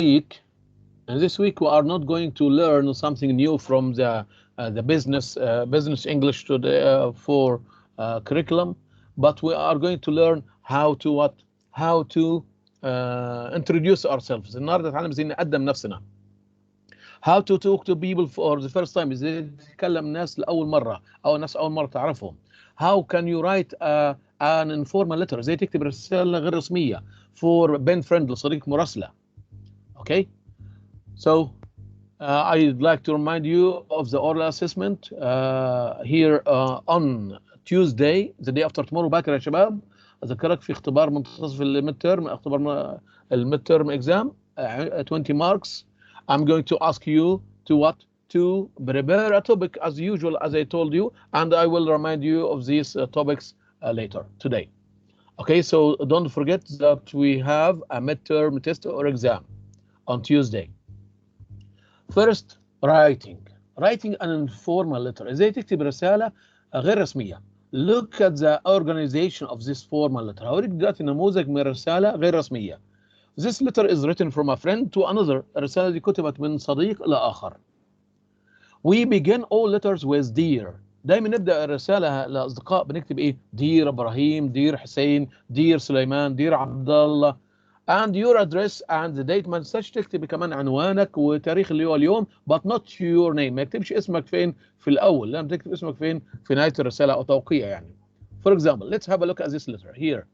week, and this week we are not going to learn something new from the business English today for curriculum, but we are going to learn how to introduce ourselves. النهارده نتعلم ازاي نقدم نفسنا. How to talk to people for the first time. ازاي تتكلم ناس لأول مرة أو ناس أول مرة تعرفهم. How can you write an informal letter. ازاي تكتب رسالة غير رسمية for Ben friend لصديق مراسلة. Okay. So I'd like to remind you of the oral assessment here on Tuesday, the day after tomorrow. باكر يا شباب. أذكرك في اختبار منتصف الميد تيرم، اختبار الميد تيرم exam 20 marks. I'm going to ask you to prepare a topic as usual, as I told you, and I will remind you of these topics later today. Okay, so don't forget that we have a midterm test or exam on Tuesday. First, writing an informal letter. ازاي تكتب رسالة غير رسمية. Look at the organization of this formal letter. هوريك دلوقتي نموذج من رسالة غير رسمية. This letter is written from a friend to another. الرسالة دي كتبت من صديق لآخر. We begin all letters with dear. دايما نبدأ الرسالة لأصدقاء بنكتب إيه؟ dear إبراهيم, dear حسين, dear سليمان, dear عبد الله. And your address and the date. ما تنساش تكتب كمان عنوانك وتاريخ اللي هو اليوم, but not your name. ما يكتبش اسمك فين في الأول, لازم تكتب اسمك فين في نهاية الرسالة أو توقيع يعني. For example, let's have a look at this letter here.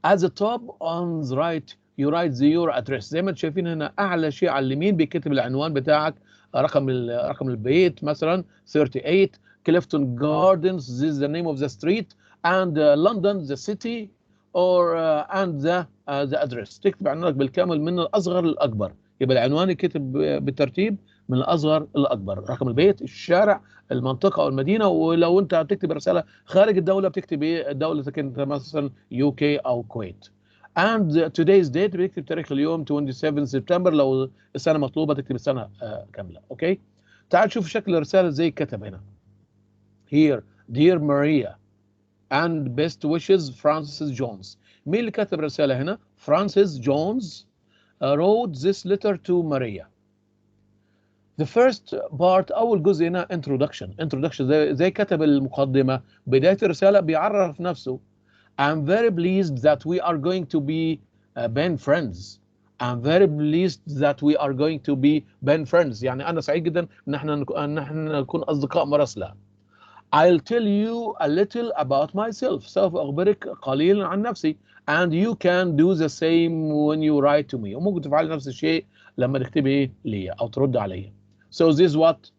At the top on the right you write your address. زي ما انتم شايفين هنا أعلى شيء على اليمين بيكتب العنوان بتاعك, رقم البيت مثلا 38 Clifton Gardens, this is the name of the street, and London the city, or and the address. تكتب عنوانك بالكامل من الأصغر للأكبر. يبقى العنوان يكتب بالترتيب من الأصغر للأكبر. رقم البيت, الشارع, المنطقة أو المدينة. ولو أنت بتكتب رسالة خارج الدولة بتكتب إيه دولتك أنت, مثلا UK أو الكويت. And today's date بتكتب تاريخ اليوم 27 سبتمبر. لو السنة مطلوبة تكتب السنة كاملة. أوكي. تعال شوف شكل الرسالة زي كتب هنا. Here, dear Maria and best wishes Francis Jones. مين اللي كتب الرسالة هنا؟ Francis Jones wrote this letter to Maria. The first part, أول جزء هنا introduction زي كتب المقدمة. بداية الرسالة بيعرف نفسه. I'm very pleased that we are going to be been friends. I'm very pleased that we are going to be been friends. يعني أنا سعيد جدا إن احنا نكون أصدقاء مراسلة. I'll tell you a little about myself. سوف أخبرك قليلا عن نفسي. And you can do the same when you write to me. وممكن تفعل نفس الشيء لما تكتبي لي أو ترد علي. So this is what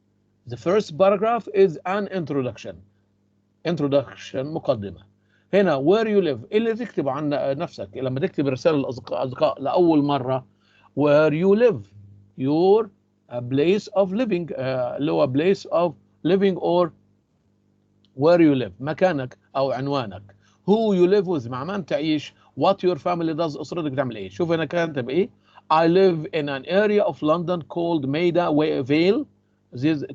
the first paragraph is an introduction. مقدمة. هنا where you live. إيه اللي تكتب عن نفسك لما تكتب رسالة للأصدقاء لأول مرة. Where you live, your place of living, اللي هو place of living or where you live, مكانك أو عنوانك. Who you live with, مع من تعيش. What your family does, أسرتك تعمل إيه. شوف هنا كاتب إيه. I live in an area of London called Maida Vale.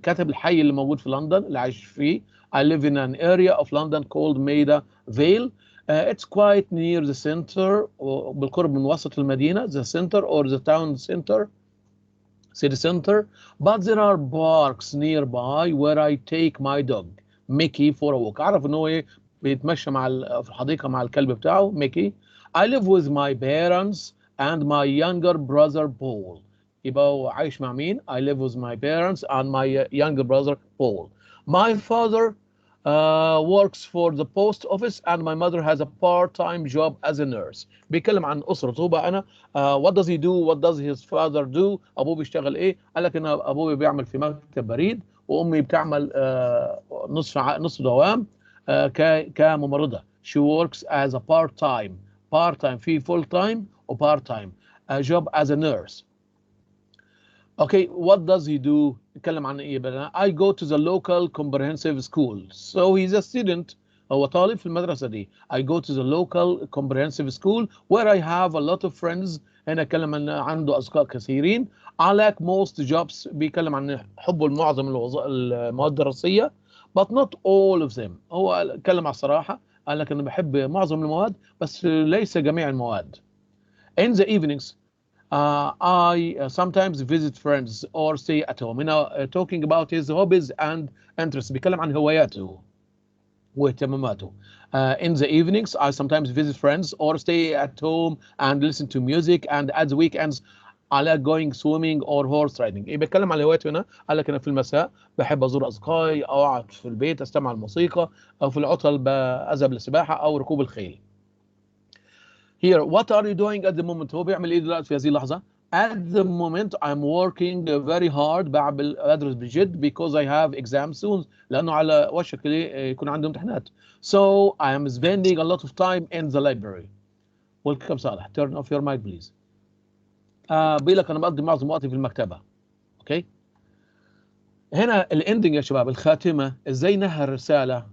كاتب الحي اللي موجود في لندن اللي عايش فيه. I live in an area of London called Maida Vale. It's quite near the center, بالقرب من وسط المدينة, the center or the town center, city center. But there are parks nearby where I take my dog ميكي for a walk. أعرف إن هو إيه بيتمشى في الحديقة مع الكلب بتاعه ميكي. I live with my parents and my younger brother Paul. يبقى هو عايش مع مين؟ I live with my parents and my younger brother Paul. My father works for the post office and my mother has a part-time job as a nurse. بيتكلم عن أسرته بقى. أنا what does he do? What does his father do? أبوه بيشتغل إيه؟ قال لك إن أبوه بيعمل في مكتب بريد وأمي بتعمل نصف دوام كممرضة. She works as a part-time في full time و part time job as a nurse. Okay, what does he do? نتكلم عن ايه بقى. I go to the local comprehensive school. So he's a student. هو طالب في المدرسة دي. I go to the local comprehensive school where I have a lot of friends. هنا اتكلم عن عنده أصدقاء كثيرين. I like most jobs. بيتكلم عن حبه لمعظم المواد الدراسية. But not all of them. هو اتكلم على الصراحة. قال لك أنا بحب معظم المواد بس ليس جميع المواد. In the evenings I sometimes visit friends or stay at home. هنا talking about his hobbies and interests. بيتكلم عن هواياته واهتماماته. In the evenings, I sometimes visit friends or stay at home and listen to music. And at the weekends, I like going swimming or horse riding. إيه بيتكلم على هوايته هنا؟ قال لك أنا في المساء بحب أزور أصدقائي أو أقعد في البيت أستمع الموسيقى أو في العطل بذهب للسباحة أو ركوب الخيل. Here, what are you doing at the moment? هو بيعمل إيه دلوقتي في هذه اللحظة؟ At the moment, I'm working very hard. بدرس بجد because I have exams soon. لأنه على وشك يكون عندي امتحانات. So I am spending a lot of time in the library. Welcome صالح. Turn off your mic please. بيقول لك أنا بقضي معظم وقتي في المكتبة. أوكي. هنا الاندنج يا شباب، الخاتمة، إزاي نهى الرسالة؟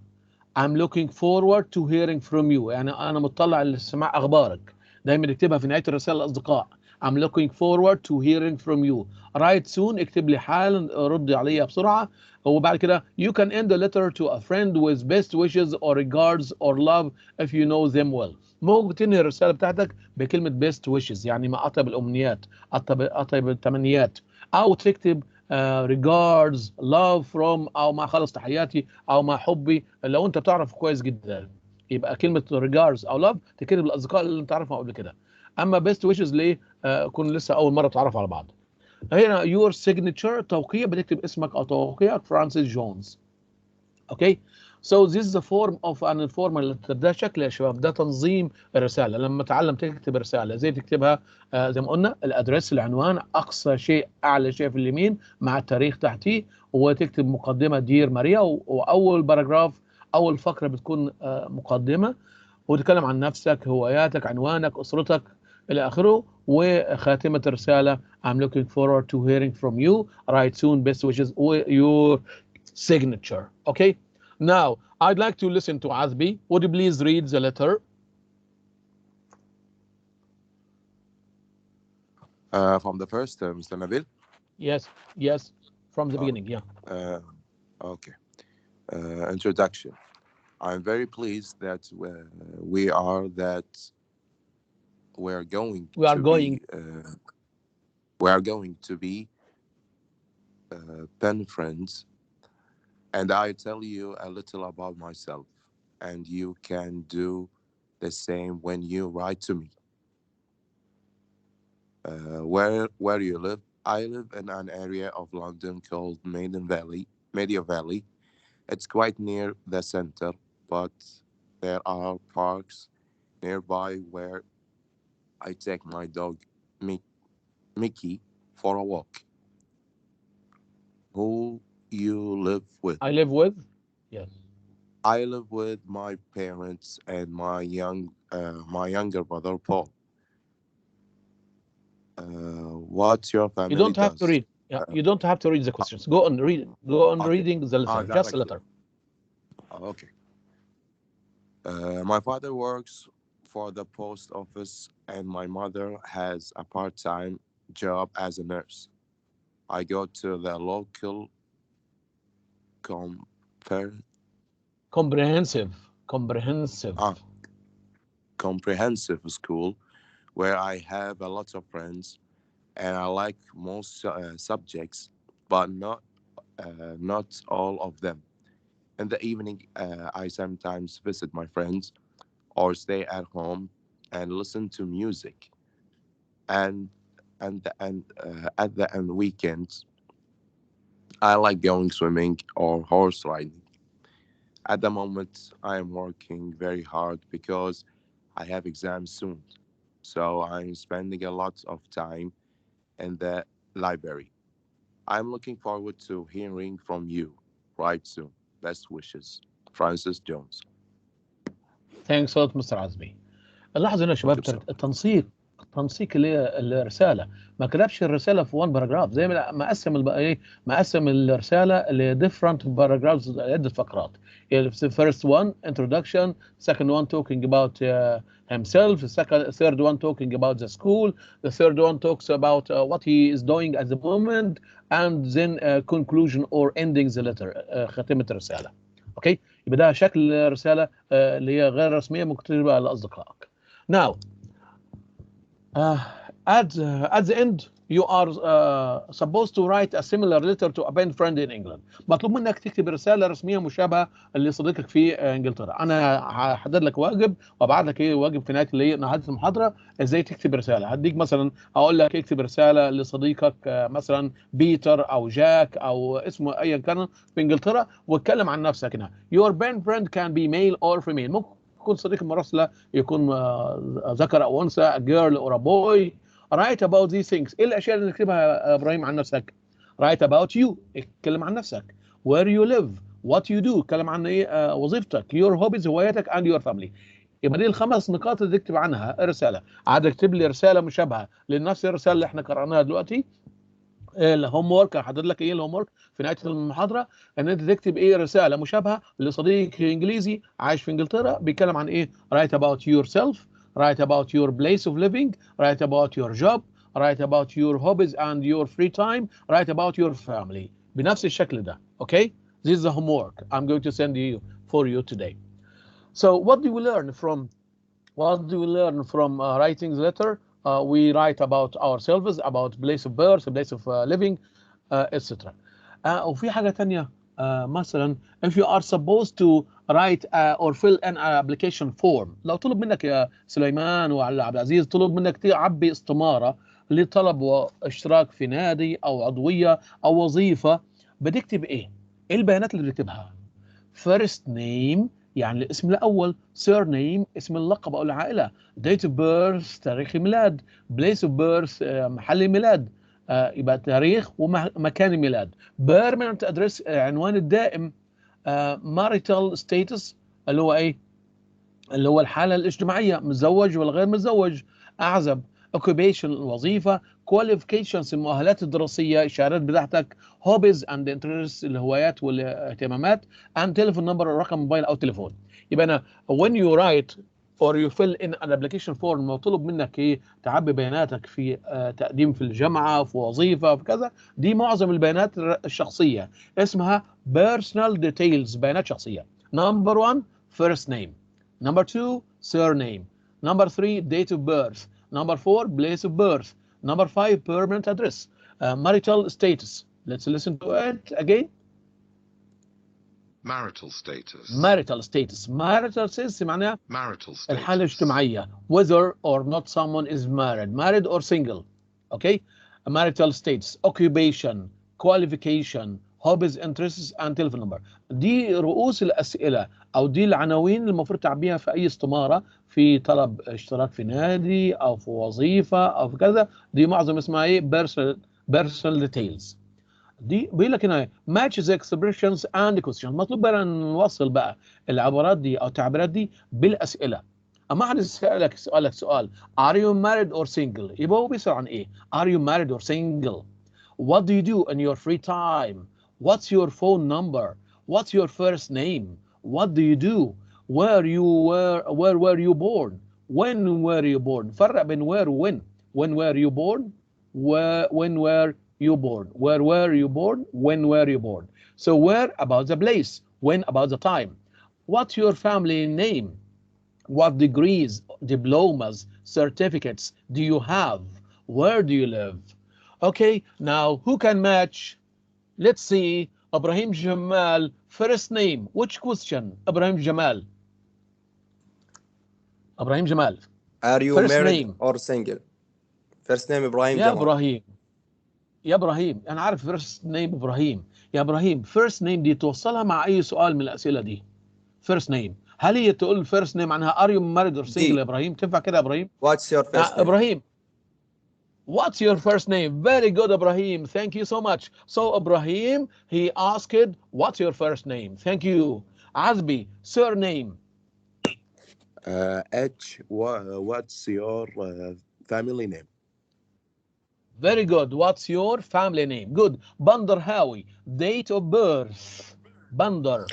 I'm looking forward to hearing from you. يعني أنا مطلع لسماع أخبارك. دايما اكتبها في نهاية الرسالة للأصدقاء. I'm looking forward to hearing from you. Write soon. اكتب لي حالا، رد عليا بسرعة. وبعد كده you can end a letter to a friend with best wishes or regards or love if you know them well. ممكن تنهي الرسالة بتاعتك بكلمة best wishes، يعني ما أطيب الأمنيات، أطيب التمنيات، أو تكتب regards love from، أو مع خلص تحياتي، أو مع حبي. لو أنت بتعرف كويس جدا يبقى كلمة regards أو love تكتب للأصدقاء اللي أنت تعرفهم قبل كده. أما best wishes ليه؟ كون لسه أول مرة تعرفوا على بعض. هنا your signature، توقيع، بتكتب اسمك أو توقيعك فرانسيس جونز. اوكي. So this is a form of an informal letter. ده شكل يا شباب، ده تنظيم الرسالة. لما تعلم تكتب رسالة زي تكتبها زي ما قلنا، الادرس، العنوان، اقصى شيء اعلى شيء في اليمين مع التاريخ تحتيه، وتكتب مقدمة دير ماريا، واول باراجراف، اول فقرة بتكون مقدمة، وتتكلم عن نفسك، هواياتك، عنوانك، اسرتك، الى اخره. وخاتمة الرسالة I'm looking forward to hearing from you. Write soon, best wishes, your signature. Okay. Now I'd like to listen to Azbi. Would you please read the letter? From the first, Mr. Nabil? Yes, yes, from the beginning. Yeah. Okay. Introduction. I'm very pleased that we are going to be pen friends, and I tell you a little about myself, and you can do the same when you write to me. Where you live? I live in an area of London called Media Valley. It's quite near the center, but there are parks nearby where I take my dog Mickey for a walk. Who you live with? I live with. Yes. I live with my parents and my younger brother Paul. What your family You don't have does? to read. Yeah, you don't have to read the questions. Go on read. Go on Okay. reading the letter. Just a letter. Okay. My father works for the post office, and my mother has a part-time job as a nurse. I go to the local comprehensive school where I have a lot of friends, and I like most subjects, but not all of them. In the evening, I sometimes visit my friends or stay at home and listen to music. And at the end weekends, I like going swimming or horse riding. At the moment, I am working very hard because I have exams soon. So I'm spending a lot of time in the library. I'm looking forward to hearing from you right soon. Best wishes, Francis Jones. Thanks a lot, Mr. Azmi. لاحظوا هنا يا شباب تنسيق الرساله، ما كتبش الرساله في one paragraph، زي ما قسم الرساله ل different paragraphs، عده فقرات. يعني the first one introduction, second one talking about himself, third one talking about the school, the third one talks about what he is doing at the moment, and then conclusion or ending the letter. خاتمه الرساله. اوكي. يبقى ده شكل الرساله اللي هي غير رسميه ممكن تكتبها لاصدقائك. Now, at the end you are supposed to write a similar letter to a best friend in England. مطلوب منك تكتب رسالة رسمية مشابهة لصديقك في انجلترا. انا هحدد لك واجب وابعت لك ايه واجب في نهاية المحاضرة ازاي تكتب رسالة. هديك مثلا اقول لك اكتب رسالة لصديقك مثلا بيتر او جاك او اسمه ايا كان في انجلترا، واتكلم عن نفسك هنا. Your best friend can be male or female. ممكن يكون صديق المراسلة يكون ذكر او انثى، a girl or a boy. Write about these things. ايه الاشياء اللي نكتبها يا ابراهيم عن نفسك؟ Write about you. اتكلم عن نفسك. Where you live. What you do. اتكلم عن ايه وظيفتك. Your hobbies هواياتك and your family. يبقى دي الخمس نقاط اللي تكتب عنها رسالة. عاد اكتب لي رسالة مشابهة لنفس الرسالة اللي احنا قرأناها دلوقتي. الهوم ورك هحدد لك ايه الهوم ورك في نهايه المحاضره، ان انت تكتب ايه رساله مشابهه لصديق انجليزي عايش في انجلترا بيتكلم عن ايه. write about yourself, write about your place of living, write about your job, write about your hobbies and your free time, write about your family بنفس الشكل ده. Okay, this is the homework I'm going to send you for you today. So what do we learn from writing the letter? We write about ourselves, about place of birth, place of living, etc. وفي حاجة تانية مثلا if you are supposed to write or fill an application form. لو طلب منك يا سليمان وعلى عبد العزيز طلب منك تعبي استمارة لطلب واشتراك في نادي أو عضوية أو وظيفة، بتكتب إيه؟ إيه البيانات اللي بتكتبها؟ first name يعني الاسم الأول، surname اسم اللقب أو العائلة، date of birth تاريخ الميلاد، place of birth محل الميلاد، يبقى تاريخ ومكان الميلاد، permanent address عنوان الدائم، marital status اللي هو إيه؟ اللي هو الحالة الاجتماعية، متزوج ولا غير متزوج، أعزب، occupation الوظيفة، qualifications المؤهلات الدراسية الشهادات بتاعتك، hobbies and interests الهوايات والاهتمامات، and telephone number رقم موبايل أو تليفون. يبقى أنا when you write or you fill in an application form مطلوب منك إيه تعبي بياناتك في تقديم في الجامعة في وظيفة في كذا، دي معظم البيانات الشخصية اسمها personal details بيانات شخصية. number one first name. Number two, surname. Number three, date of birth. Number four, place of birth. Number five, permanent address. Marital status. Let's listen to it again. Marital status. Marital status. Marital status معناها Marital status. الحالة الاجتماعية. Whether or not someone is married or single. Okay? Marital status. Occupation. Qualification. hobbies, interests and telephone number. دي رؤوس الأسئلة أو دي العناوين اللي المفروض تعبيها في أي استمارة في طلب اشتراك في نادي أو في وظيفة أو في كذا. دي معظم اسمها إيه personal details. دي بيقول لك هنا match the expressions and questions. مطلوب بقى نوصل بقى العبارات دي أو التعبيرات دي بالأسئلة. أما حد يسألك سؤال are you married or single؟ يبقى هو بيسأل عن إيه؟ are you married or single؟ What do you do in your free time? What's your phone number? What's your first name? What do you do? Where were you born? When were you born? فرق بين where when. When were you born? When were you born? Where were you born? When were you born? So where about the place? When about the time? What's your family name? What degrees, diplomas, certificates do you have? Where do you live? Okay, now who can match? Let's see. Ibrahim Jamal, first name. Which question? Ibrahim Jamal. Ibrahim Jamal. Are you first married name. or single? First name إبراهيم يا جمال. إبراهيم. يا إبراهيم أنا عارف first name إبراهيم. يا إبراهيم first name دي توصلها مع أي سؤال من الأسئلة دي. First name. هل هي تقول first name عنها are you married or single يا إبراهيم؟ تنفع كده يا إبراهيم؟ What's your first name? إبراهيم. What's your first name? Very good, Ibrahim. Thank you so much. So, Ibrahim, he asked, what's your first name? Thank you. Azbi, surname. What's your family name? Very good. What's your family name? Good. Bandar Hawi, date of birth. Bandar.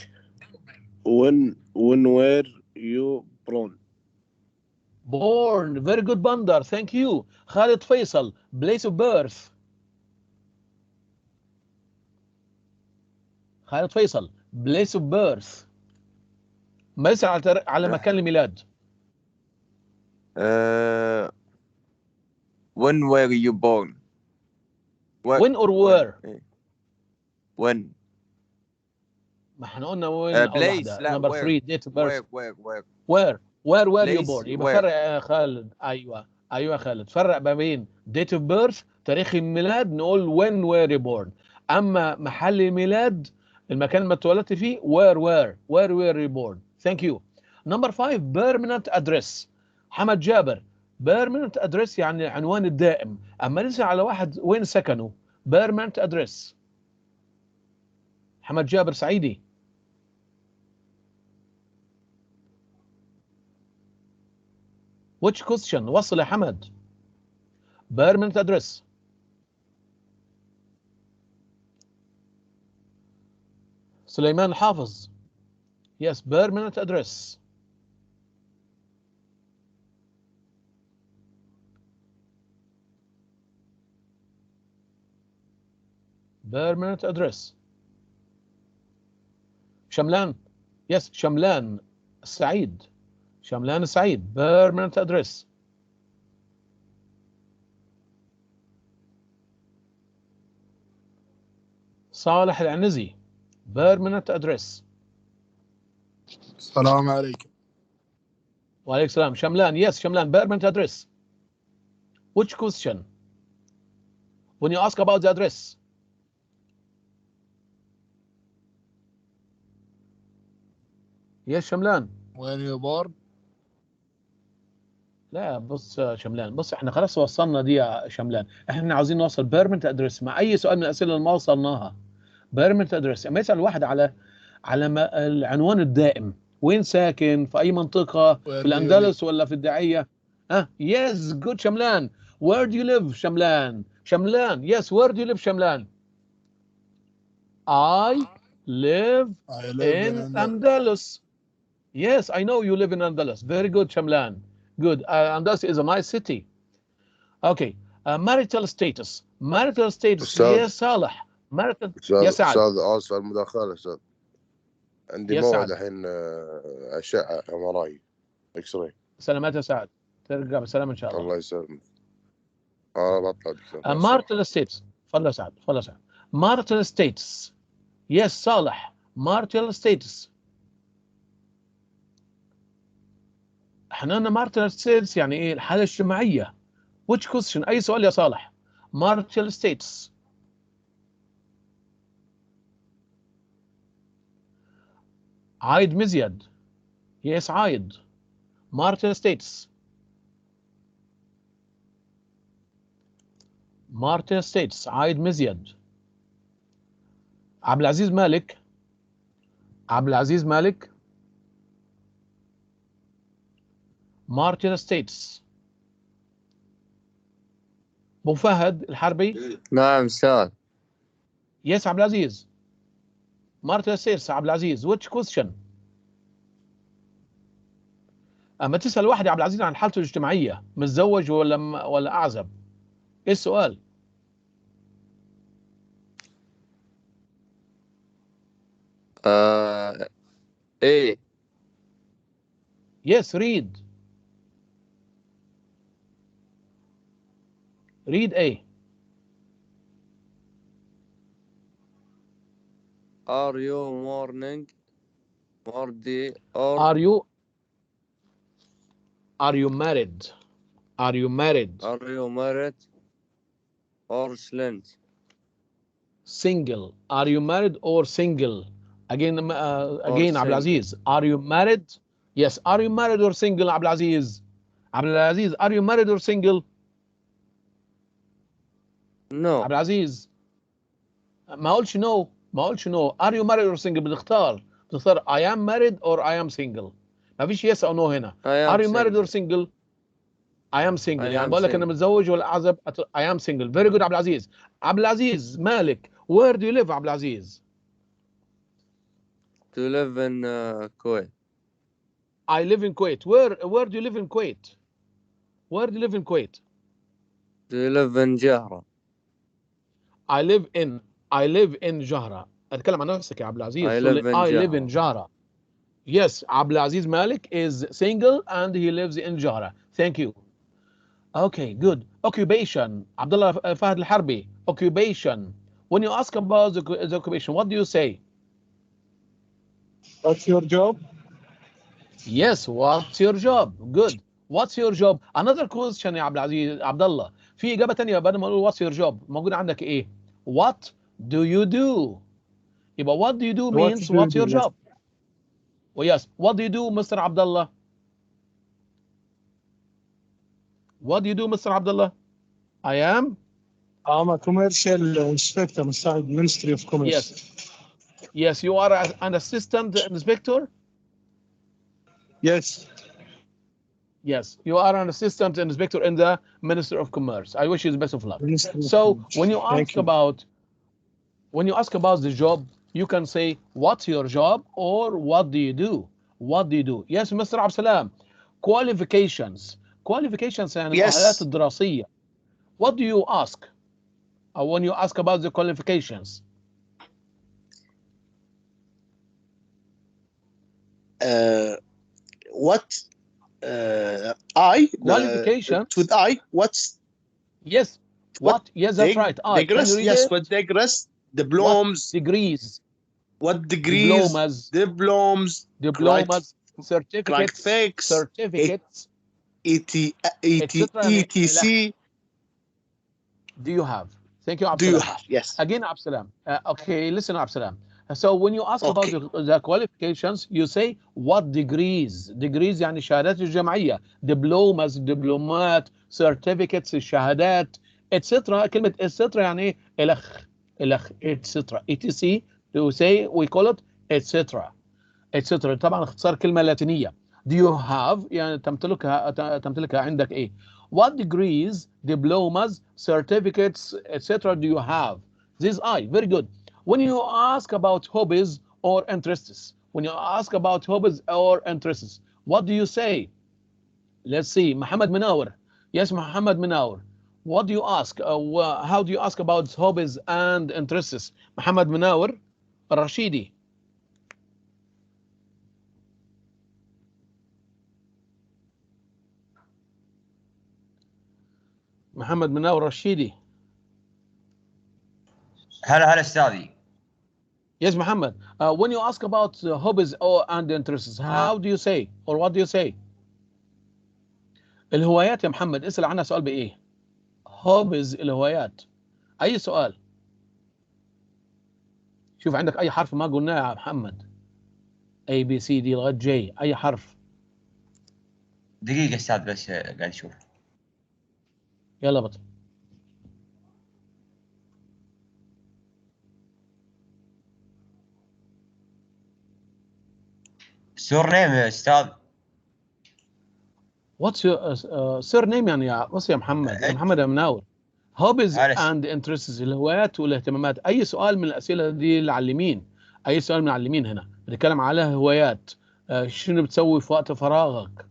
When were you born? Born. Very good, Bandar. Thank you. Khalid Faisal, place of birth. Khalid Faisal, place of birth. ما يسأل على مكان الميلاد. when were you born? when or where؟ when. ما احنا قلنا when أول place. واحدة. لا number where. 3 date of birth. where where were you place. born؟ يبقى where. فرق يا خالد. ايوه يا خالد، فرق ما بين date of birth تاريخ الميلاد نقول when were you born، اما محل الميلاد المكان اللي اتولدت فيه where were you born. thank you. number 5 permanent address. حمد جابر permanent address يعني عنوان الدائم، اما نسأل على واحد وين سكنه permanent address. حمد جابر سعيدي. which question؟ وصل يا حمد. permanent address. سليمان الحافظ. yes permanent address. permanent address. شملان. yes شملان السعيد. شملان السعيد permanent address. صالح العنزي permanent address. السلام عليكم. وعليكم السلام. شملان yes شملان permanent address. which question when you ask about the address؟ yes شملان. when you born؟ لا بص يا شملان، بص احنا خلاص وصلنا دي يا شملان، احنا عاوزين نوصل بيرمنت ادرس مع اي سؤال من الاسئله اللي ما وصلناها. بيرمنت ادرس اما يسال واحد على العنوان الدائم، وين ساكن، في اي منطقه، في الاندلس ولا في الداعيه. يس جود شملان. where do you live شملان. يس where do you live شملان. I live in Andalus. Yes, I know you live in Andalus. Very good, Shamlan. Good. Andalus is a nice city. Okay. Marital status. Yes, Saleh. Marital. Yes, Saad. أستاذ آسف المداخلة أستاذ. عندي Yes, موعد Saad. الحين أشعة MRI إكس راي. سلامات يا سعد. ترجع بسلام إن شاء الله. الله يسلمك. أنا بطلع دكتور. Marital status. تفضل يا سعد. Marital status. Yes, صالح. Marital status. احنا قلنا marital status يعني ايه؟ الحالة الاجتماعية. which question؟ أي سؤال يا صالح. marital status. عايد مزيد. yes عايد. marital status. عايد مزيد. عبد العزيز مالك. marital status. ابو فهد الحربي. نعم أستاذ. يس عبد العزيز. marital status عبد العزيز. which question؟ اما تسال واحد يا عبد العزيز عن حالته الاجتماعيه، متزوج ولا اعزب، ايه السؤال؟ ايه. يس read ايه؟ Are you morning or day or Are you married? are you married or single? Are you married or single? Again single. عبد العزيز. Are you married? Yes. Are you married or single عبد العزيز؟ Are you married or single؟ No. عبد العزيز ما قلتش no. Are you married or single؟ بتختار I am married or I am single. ما فيش yes او no هنا. Are you married or single؟ I am single. يعني بقول لك انا متزوج ولا اعزب. I am single. Very good عبد العزيز. مالك. Where do you live عبد العزيز؟ To live in Kuwait. I live in Kuwait. Where do you live in Kuwait? Do you live in Jahra. I live in جهرة. اتكلم عن نفسك يا عبد العزيز. I live in جهرة. Yes, عبد العزيز مالك is single and he lives in جهرة. Thank you. Okay, good. Occupation. Abdullah Fahd al-Harbi. Occupation. When you ask about the occupation, what do you say? What's your job? Yes, what's your job? Good. What's your job? Another question يا عبد العزيز عبد الله. في إجابة تانية بدل ما نقول what's your job موجود عندك إيه؟ What do you do? يبقى what do you do means what's your job? Oh yes. What do you do, Mr. Abdullah? What do you do, Mr. Abdullah? I am? I'm a commercial inspector inside Ministry of Commerce. Yes. Yes, you are an assistant inspector? Yes. Yes, you are an assistant inspector in the Ministry of Commerce. I wish you the best of luck. So when you ask about the job, you can say what's your job or what do you do? What do you do? Yes, Mr. Absalam. Qualifications. Qualifications يعني المؤهلات الدراسية. What do you ask? When you ask about the qualifications? What Qualifications. with I what's Yes. What? Yes, that's right. Degrees, yes, what degrees, diplomas, what degrees. What degrees, diplomas, certificates, etc. Do you have? Thank you, Absalam. Do you have? Yes. Again, Absalam. Okay, listen, Absalam. So when you ask about the qualifications, you say what degrees. Degrees يعني الشهادات الجامعية. Diplomas, دبلومات, certificates, الشهادات, etc. كلمة etc يعني إلخ, etc. etc. To say we call it etc. etc. طبعا اختصار كلمة لاتينية. Do you have يعني تمتلكها عندك إيه؟ What degrees, diplomas, certificates, etc. do you have? This is I. Very good. When you ask about hobbies or interests, what do you say? Let's see. Muhammad Minawar. Yes, Muhammad Minawar. What do you ask? How do you ask about hobbies and interests? Muhammad Minawar Rashidi. Muhammad Minawar Rashidi. هلا أستاذي. Yes, Muhammad. When you ask about hobbies and interests, how do you say or what do you say? الهوايات يا محمد اسأل عنها سؤال بإيه؟ hobbies الهوايات. أي سؤال؟ شوف عندك أي حرف ما قلناه يا محمد. A B C D لغاية J أي حرف. دقيقة أستاذ بس قاعد أشوف. يلا بطل. surname يا أستاذ. What's your surname يعني بص يا محمد يا مناور. hobbies and interests الهوايات والاهتمامات. أي سؤال من الأسئلة دي اللي على اليمين. أي سؤال من على اليمين هنا. بنتكلم على هوايات. شنو بتسوي في وقت فراغك؟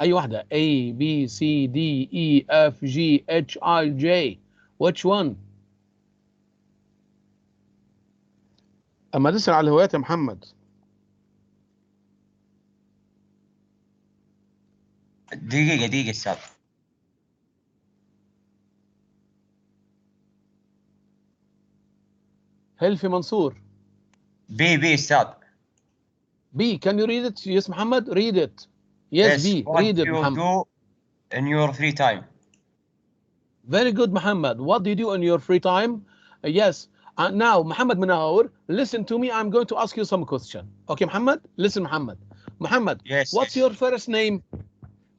أي واحدة. A B C D E F G H I J. Which one? أما تسأل على الهوايات يا محمد. دقيقة أستاذ. هلفي منصور. B أستاذ. B. Can you read it? Yes, Muhammad. Read it. Yes, B. Read it, Muhammad. What do you do in your free time? Very good, Muhammad. What do you do in your free time? Yes. Now, Muhammad Minawar, listen to me. I'm going to ask you some question. Okay, Muhammad? Listen, Muhammad. Muhammad, yes. What's your first name?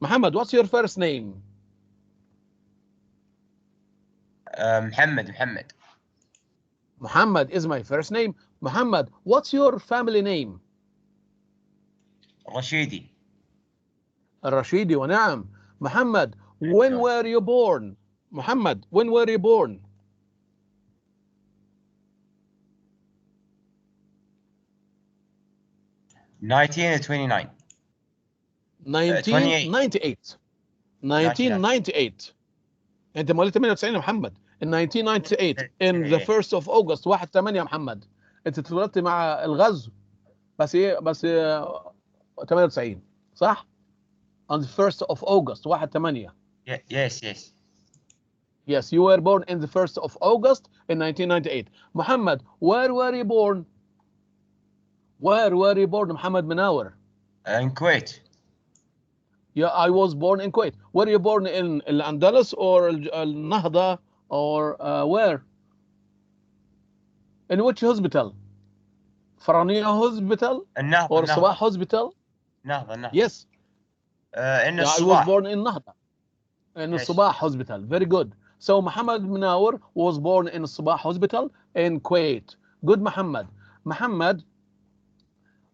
Muhammad, what's your first name? Muhammad. Muhammad is my first name. Muhammad, what's your family name? Rashidi. Rashidi, ونعم. Muhammad, when were you born? Muhammad, when were you born? $1998. 1998. انت مواليد 98 يا محمد. In 1998 in the 1st of August 1/8 يا محمد. انت اتولدت مع الغزو بس 98 صح؟ On the 1st of August 1/8. Yes, yes. Yes, you were born in the 1st of August in 1998. Muhammad, where were you born? Where were you born, Muhammad Manawar? In Kuwait. Yeah, I was born in Kuwait. Were you born in Al-Andalus or Al-Nahda or where? In which hospital? Faraniya Hospital النهضة or Sabah النهضة Hospital? النهضة. Yes. إن Yeah, I was الصباح. born in Nahda. In Yes. Sabah Hospital. Very good. So Muhammad Manawar was born in Sabah Hospital in Kuwait. Good, Muhammad. Muhammad,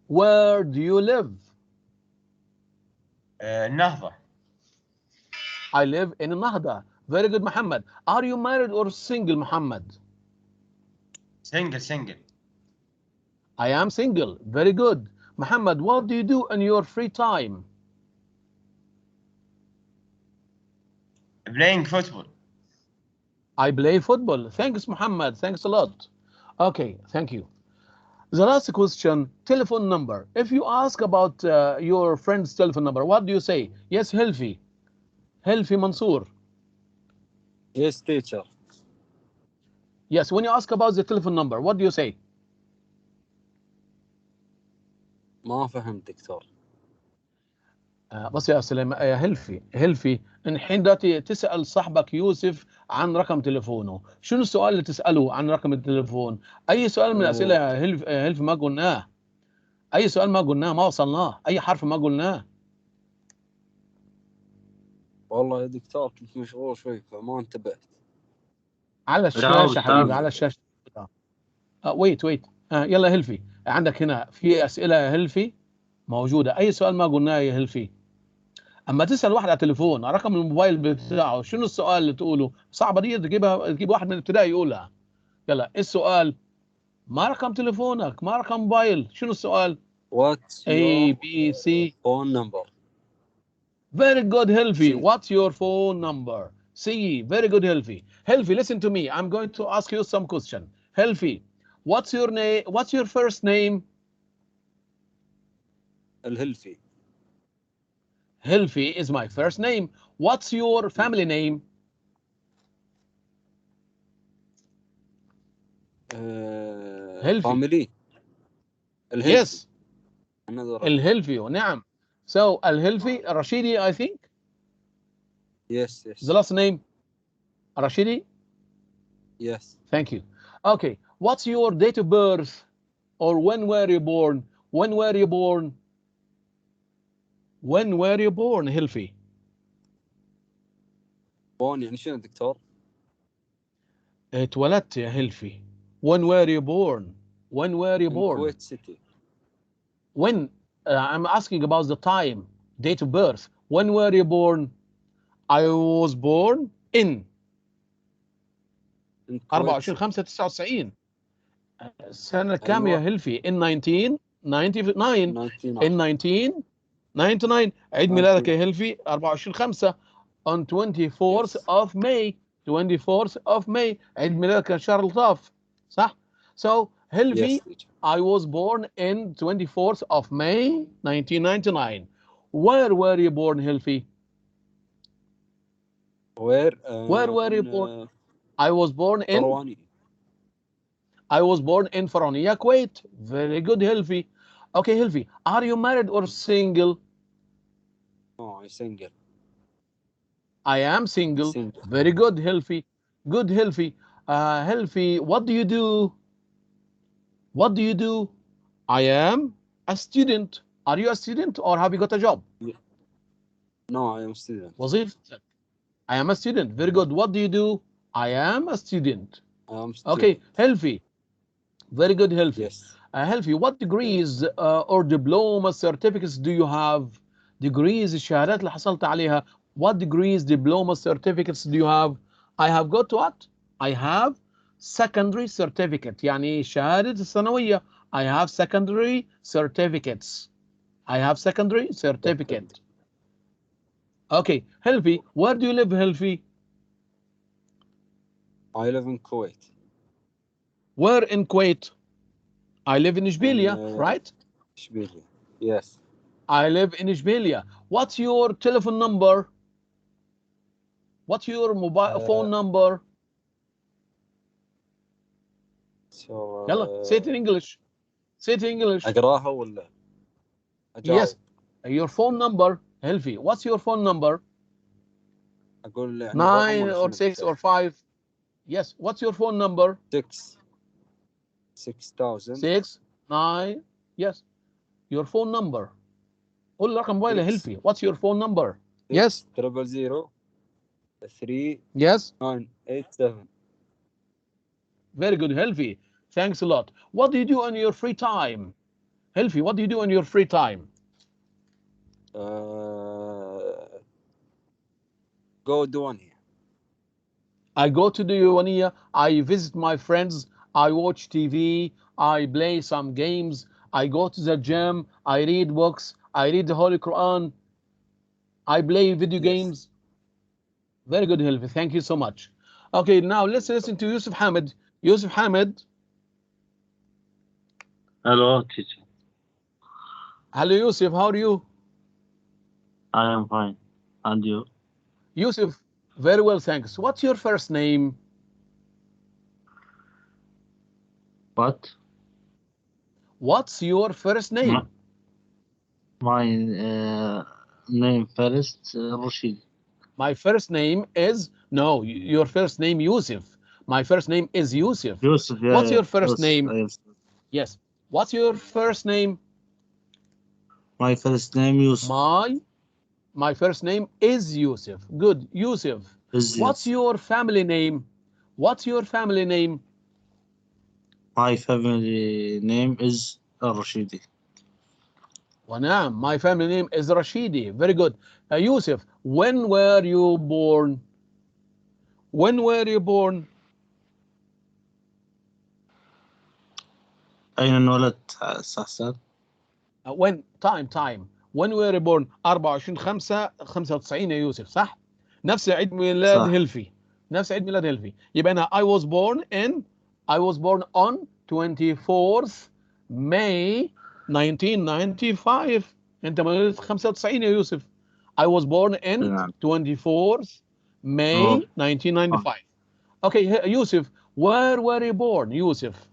where do you live? النهضة. I live in Nahda. Very good, Muhammad. Are you married or single, Muhammad? Single. I am single. Very good. Muhammad, what do you do in your free time? Playing football. I play football. Thanks, Muhammad. Thanks a lot. Okay, thank you. The last question, telephone number. If you ask about your friend's telephone number, what do you say? Yes, Helfi. Helfi Mansour. Yes, teacher. Yes, when you ask about the telephone number, what do you say? ما فهمت دكتور. بص يا سلام يا هلفي ان حين دلوقتي تسال صاحبك يوسف عن رقم تليفونه، شنو السؤال اللي تساله عن رقم التليفون؟ اي سؤال من الاسئله يا هلفي ما قلناه. اي سؤال ما قلناه، ما وصلناه، اي حرف ما قلناه. والله يا دكتور كنت مشغول شوي فما انتبهت. على الشاشه حبيبي، على الشاشه. ويت يلا هلفي، عندك هنا في اسئله يا هلفي موجوده، اي سؤال ما قلناه يا هلفي. اما تسال واحد على التليفون على رقم الموبايل بتاعه، شنو السؤال اللي تقوله؟ صعبه دي، تجيب واحد من الابتدائي يقولها. يلا ايه السؤال؟ ما رقم تليفونك، ما رقم موبايل، شنو السؤال؟ What's A your B C. phone number? Very good, Helfi. C. What's your phone number? C. Very good, Helfi. Helfi, listen to me. I'm going to ask you some question. Helfi, what's your name? What's your first name? الهلفي. Helfi is my first name. What's your family name? هلفي. Family. الهلفي. Yes. الهلفي، نعم. So الهلفي Rashidi, I think. Yes. The last name Rashidi. Yes. Thank you. Okay. What's your date of birth? Or when were you born? When were you born? When were you born, هلفي؟ born يعني شنو دكتور؟ اتولدت يا هلفي. When were you born? When were you born? Kuwait City. When I'm asking about the time, date of birth. When were you born? I was born in 24/5/99. سنة كام يا هلفي؟ in 1999. in 1999. عيد ميلادك يا هلفي 24/5 on 24th of May. 24th of May. عيد ميلادك كان شهر لطاف، صح؟ So هلفي, I was born in 24th of May 1999. Where were you born, Hilfi? Where were you born? I was born in Farwani. I was born in Faraniya, Kuwait. Very good, Hilfi. Okay, Hilfi, are you married or single? No, I'm single. I am single. Very good, Hilfi. Good, Hilfi. Hilfi, what do you do? What do you do? I am a student. Are you a student or have you got a job? No, I am a student. وظيفتك. I am a student. Very good. What do you do? I am a student. Okay, Helfi. Very good, Helfi. Yes. Helfi, what degrees or diploma certificates do you have? Degrees, الشهادات اللي حصلت عليها. What degrees, diploma certificates do you have? I have got what? I have secondary certificate. يعني شهادة الثانوية. I have secondary certificates. I have secondary certificate. Okay, Helfi, where do you live, Helfi? I live in Kuwait. Where in Kuwait? I live in Ishbilia, right? Ishbilia, yes. I live in Ishbilia. What's your telephone number? What's your mobile phone number? يلا say it in English. Say it in English. اقراها ولا اجاوب؟ Yes. Your phone number. Helfi. What's your phone number? اقول يعني 9 or 6 or 5. Yes. What's your phone number? 6000 6 9. Yes. Your phone number. قول رقم موبايل هيلفي. What's your phone number? Yes. 000 3 Yes. 987. Very good, Helfi. Thanks a lot. What do you do in your free time? Helfi, what do you do in your free time? Go Duania. I go to the Uwania. I visit my friends. I watch TV. I play some games. I go to the gym. I read books. I read the Holy Quran. I play video games. Very good, Helfi. Thank you so much. Okay, now let's listen to Yusuf Hamid. Yusuf Hamid. Hello, teacher. Hello, Yusuf. How are you? I am fine. And you? Yusuf, very well, thanks. What's your first name? What? What's your first name? My name first, Rashid. My first name is, no, your first name, Yusuf. My first name is Yusuf. Yusuf, yeah. What's your first Yusuf, name? yes. Yes. What's your first name? My first name, Yusuf. My first name is Yusuf. Good, Yusuf. What's your family name? What's your family name? My family name is Rashidi. ونعم, my family name is Rashidi. Very good. Yusuf, when were you born? When were you born? أين انولدت أستاذ؟ When? Time. When were you born? 24/5/95 يا يوسف، صح؟ نفس عيد ميلاد هيلفي. نفس عيد ميلاد هيلفي. يبقى أنا I was born on 24th May 1995. أنت مولود 95 يا يوسف. I was born in 24th May 1995. Okay, Yusuf, where were you born, Yusuf?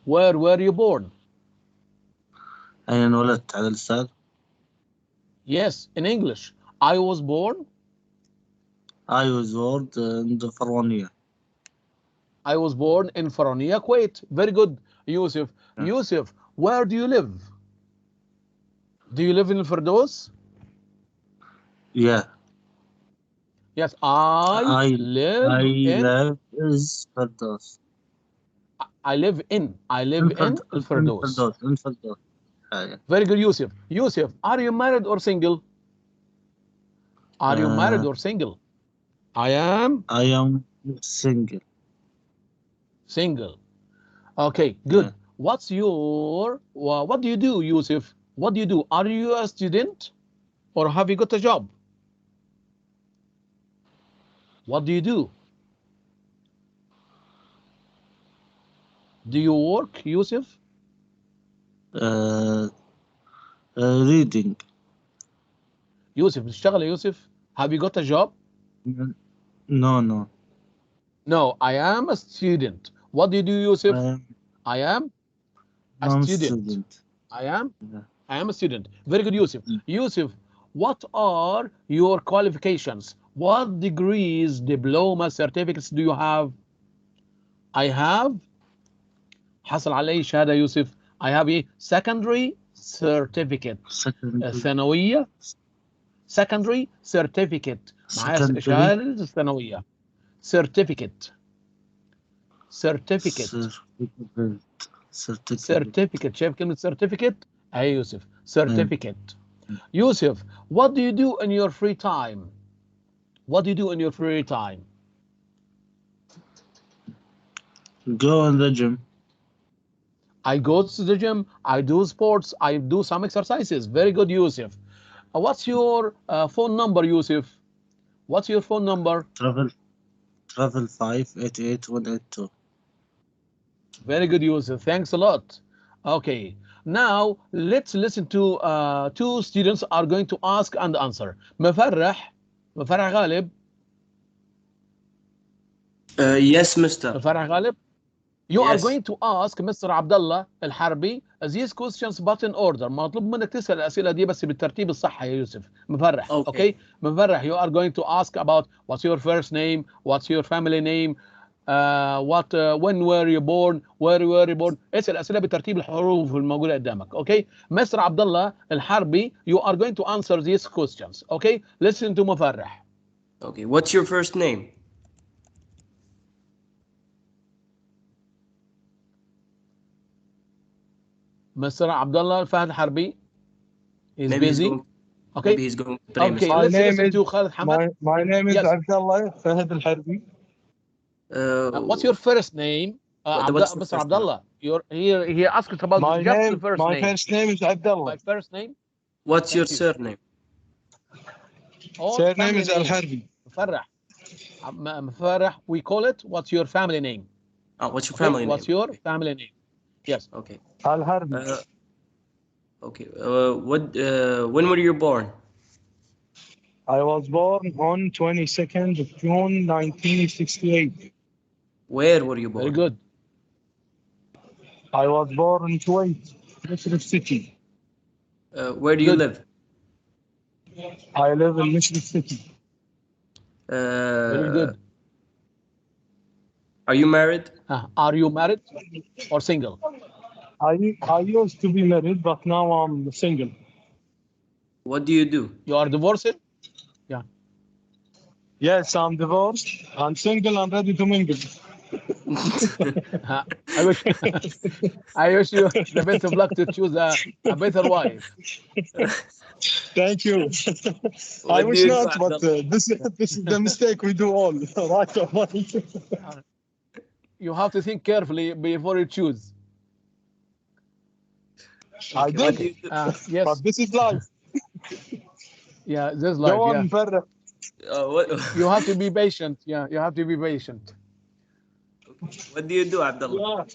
Where were you born? أين انولدت على الأستاذ؟ Yes, in English. I was born in the Farwaniya. I was born in Farwaniya, Kuwait. Very good, Yusuf. Yeah. Yusuf, where do you live? Do you live in Firdaus? Yeah. Yes, I live in Firdaus. I live in Firdaus. In Firdaus. Very good, Yusuf. Yusuf, are you married or single? Are you married or single? I am single. Single. Okay, good. Yeah. What do you do, Yusuf? What do you do? Are you a student or have you got a job? What do you do? Do you work, Yusuf? Reading. Yusuf, بتشتغل يا يوسف؟ Have you got a job? No. No, I am a student. What do you do, Yusuf? I am a student. I am a student. Very good, Yusuf. Yusuf, what are your qualifications? What degrees, diploma, certificates do you have? I have حصل علي شهادة يوسف. I have a secondary certificate. ثانوية. Secondary certificate. معايا شهادة الثانوية. Certificate. شايف كلمة certificate؟ أي يوسف. Certificate. Yusuf, what do you do in your free time? What do you do in your free time? Go in the gym. I go to the gym. I do sports. I do some exercises. Very good, Yusuf. What's your phone number, Yusuf? What's your phone number? Travel 588182. Very good, Yusuf. Thanks a lot. Okay. Now let's listen to two students are going to ask and answer. مفرح مفرح غالب. Yes, Mister. مفرح غالب. You are Yes. going to ask Mr. Abdullah الحربي these questions but in order. مطلوب منك تسأل الأسئلة دي بس بالترتيب الصح يا يوسف. مفرح. Okay. مفرح. You are going to ask about what's your first name, what's your family name, when were you born, where were you born. اسأل الأسئلة بترتيب الحروف الموجودة قدامك. Okay. Mr. Abdullah الحربي you are going to answer these questions. Okay. Listen to مفرح. Okay. What's your first name? Mr. Abdullah Fahd Harbi is Maybe busy. Okay. Maybe he's going to play. Okay, My let's name listen is to Khalid Hamad. my name is Yes. Abdullah Fahd Al-Harbi. What's your first name? what's the Mr. first Abdullah. He asked about My just name, the first my name. first name is Abdullah. My first name. What's your Thank you. surname? Or Surname family is name. Al-Harbi. مفرح. مفرح. We call it. What's your family name? What's your Okay, family what's name? your family name? Yes. Okay. Al-Harbi. Okay. When were you born? I was born on 22nd of June 1968. Where were you born? Very good. I was born in Kuwait, Mishrif City. Where do you Good. live? I live in Mishrif City. Very good. Are you married? Are you married or single? I used to be married, but now I'm single. What do you do? You are divorced? Yeah. Yes, I'm divorced. I'm single. I'm ready to mingle. I wish I wish you the best of luck to choose a better wife. Thank you. I What do wish you not, do, but Abdullah? this is the mistake we do all. Right or not? You have to think carefully before you choose. I Okay, what do did, you do? Yes. but this is life. Yeah, this life. Go on, Yeah. Farah. You have to be patient. Yeah, you have to be patient. What do you do, Abdullah?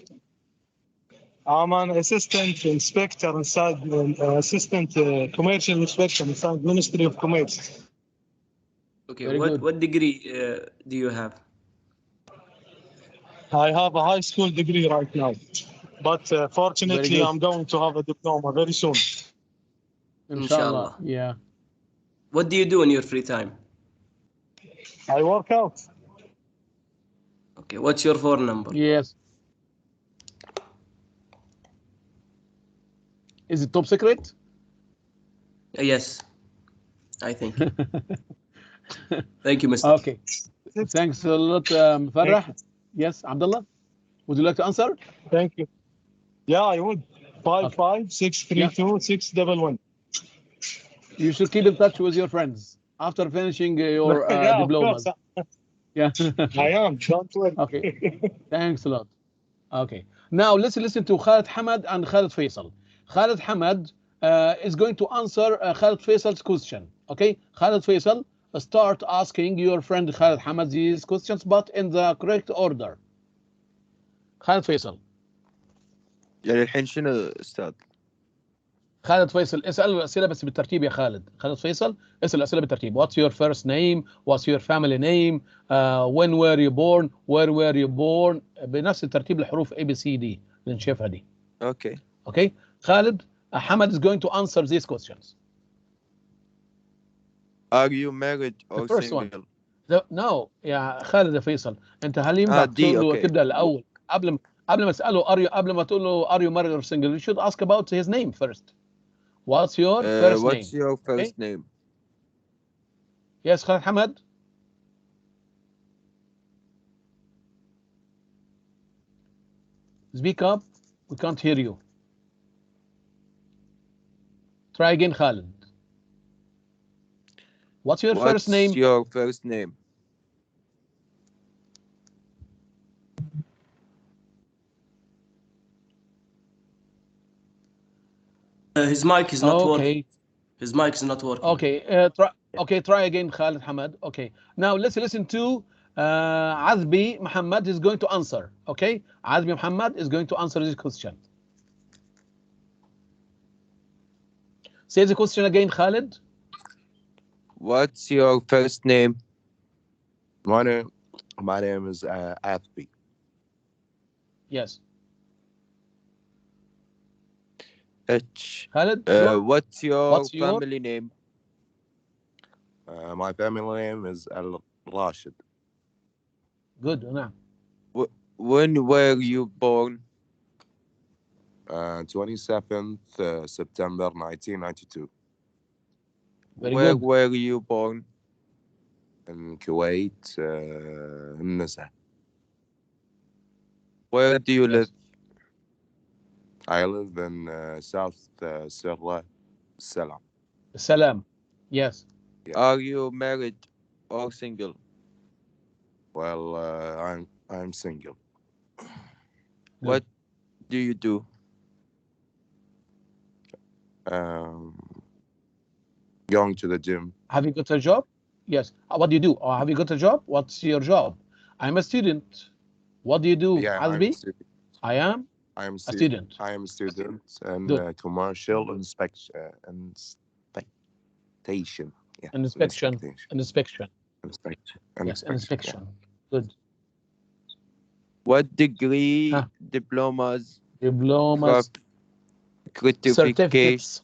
I'm an assistant inspector inside, assistant commercial inspector inside Ministry of Commerce. Okay, Very good. what degree do you have? I have a high school degree right now, but fortunately, good. I'm going to have a diploma very soon. Inshallah. Yeah. What do you do in your free time? I work out. Okay, what's your phone number? Yes. Is it top secret? Yes, I think. Thank you, Mr. Okay. Thanks a lot, Farah. Yes, Abdullah. Would you like to answer? Thank you. Yeah, I would. 55632 You should keep in touch with your friends after finishing your Yeah, of diplomas. course. Yeah. I am. Don't worry. Okay. Thanks a lot. Okay. Now let's listen to Khalid Hamad and Khalid Faisal. Khalid Hamad is going to answer Khalid Faisal's question. Okay. Khalid Faisal, start asking your friend Khalid Hamad these questions, but in the correct order. خالد فيصل. يعني الحين شنو استاذ؟ خالد فيصل اسأل الأسئلة بس بالترتيب يا خالد. خالد فيصل اسأل الأسئلة بالترتيب. What's your first name? What's your family name? When were you born? Where were you born? بنفس الترتيب الحروف A B C D اللي نشوفها دي. Okay. Okay. Khalid, Hamad is going to answer these questions. Are you married or The first single? one. No يا خالد يا فيصل أنت هل ينفع تقول له تبدأ الأول قبل ما تسأله قبل ما تقول له are you married or single? You should ask about his name first. What's your first name? What's your first name? Yes, Khalid Hamad. Speak up. We can't hear you. Try again, Khalid. What's your first name? What's your first name? His mic is not Okay. working. His mic is not working. Okay. Try again, Khalid Hamad. Okay. Now let's listen to Azbi Muhammad is going to answer. Okay. Azbi Muhammad is going to answer this question. Say the question again, Khalid. What's your first name? My name is Athby. Yes. H. Khalid, what's your what's your family name? My family name is Al-Rashid. good. نعم. When were you born? 27th September 1992. Very Where good. were you born? In Kuwait, Nisa. Where do you Yes. live? I live in South Sirla, Salam. Salam. Yes. Yeah. Are you married or single? Well, I'm single. What do you do? Going to the gym. Have you got a job? Yes. What do you do? Or have you got a job? What's your job? I'm a student. What do you do, Yeah, I'm a Azbi? student. I am I am a student. I am a student in Good. commercial inspection. Yeah. Inspection. Inspection. Inspection. Yes, inspection. Good. What degree, diplomas, Diplomas, certificates,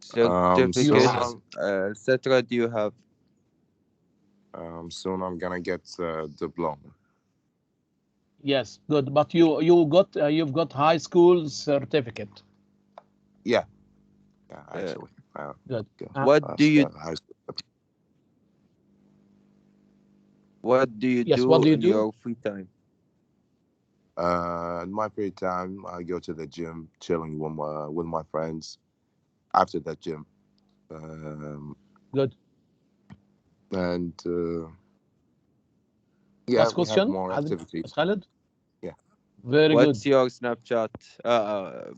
certificates, etc. do you have? Soon I'm gonna get a diploma. Yes, good. But you've got high school certificate. Yeah. Yeah, actually. Good. What do you do in your free time? In my free time, I go to the gym, chilling with my friends. After that gym, good. And yeah, last question. We have more activities. Khalid? Yeah. Very good. What's your Snapchat?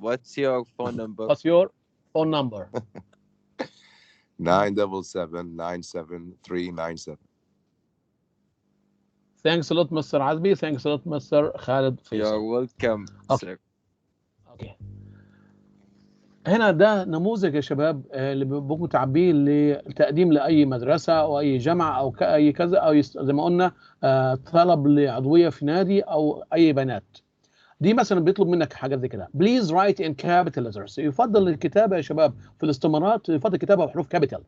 What's your phone number? What's your phone number? 977-97397. Thanks a lot, Mr. Azbi. Thanks a lot, Mr. Khalid Faisal. You're welcome, sir. اوكي. هنا ده نموذج يا شباب اللي بيبقوا متعبين للتقديم لاي مدرسه او اي جامعه او اي كذا او زي ما قلنا طلب لعضويه في نادي او اي بيانات. دي مثلا بيطلب منك حاجات زي كده. بليز رايت ان كابيتال ليترز. يفضل الكتابه يا شباب في الاستمارات يفضل الكتابه بحروف كابيتال،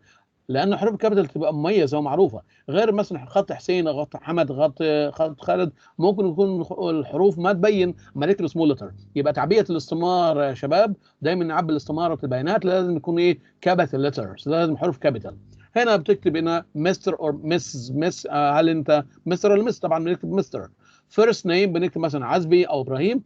لان حروف الكابيتال تبقى مميزه ومعروفه، غير مثلا خط حسين خط حمد خط خالد ممكن يكون الحروف ما تبين ملك سمول لتر. يبقى تعبئه الاستمار يا شباب دايما نعبي الاستماره البيانات لازم يكون ايه كابيتال ليترز، لازم حروف كابيتال. هنا بتكتب هنا مستر اور مس هل انت مستر ولا مس؟ طبعا بنكتب مستر. فيرست نيم بنكتب مثلا عزبي او ابراهيم.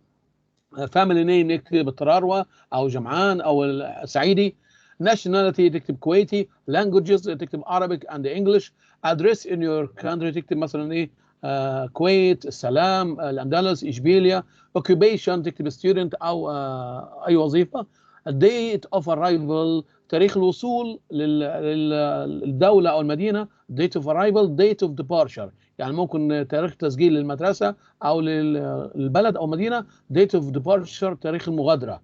فاميلي نيم نكتب الطراروه او جمعان او السعيدي. nationality تكتب كويتي. languages تكتب Arabic and English. address in your country تكتب مثلا ايه كويت، السلام، الاندلس، اشبيليا. occupation تكتب student او اي وظيفه. date of arrival تاريخ الوصول للدوله او المدينه. date of arrival date of departure يعني ممكن تاريخ تسجيل للمدرسه او للبلد او مدينه. date of departure تاريخ المغادره.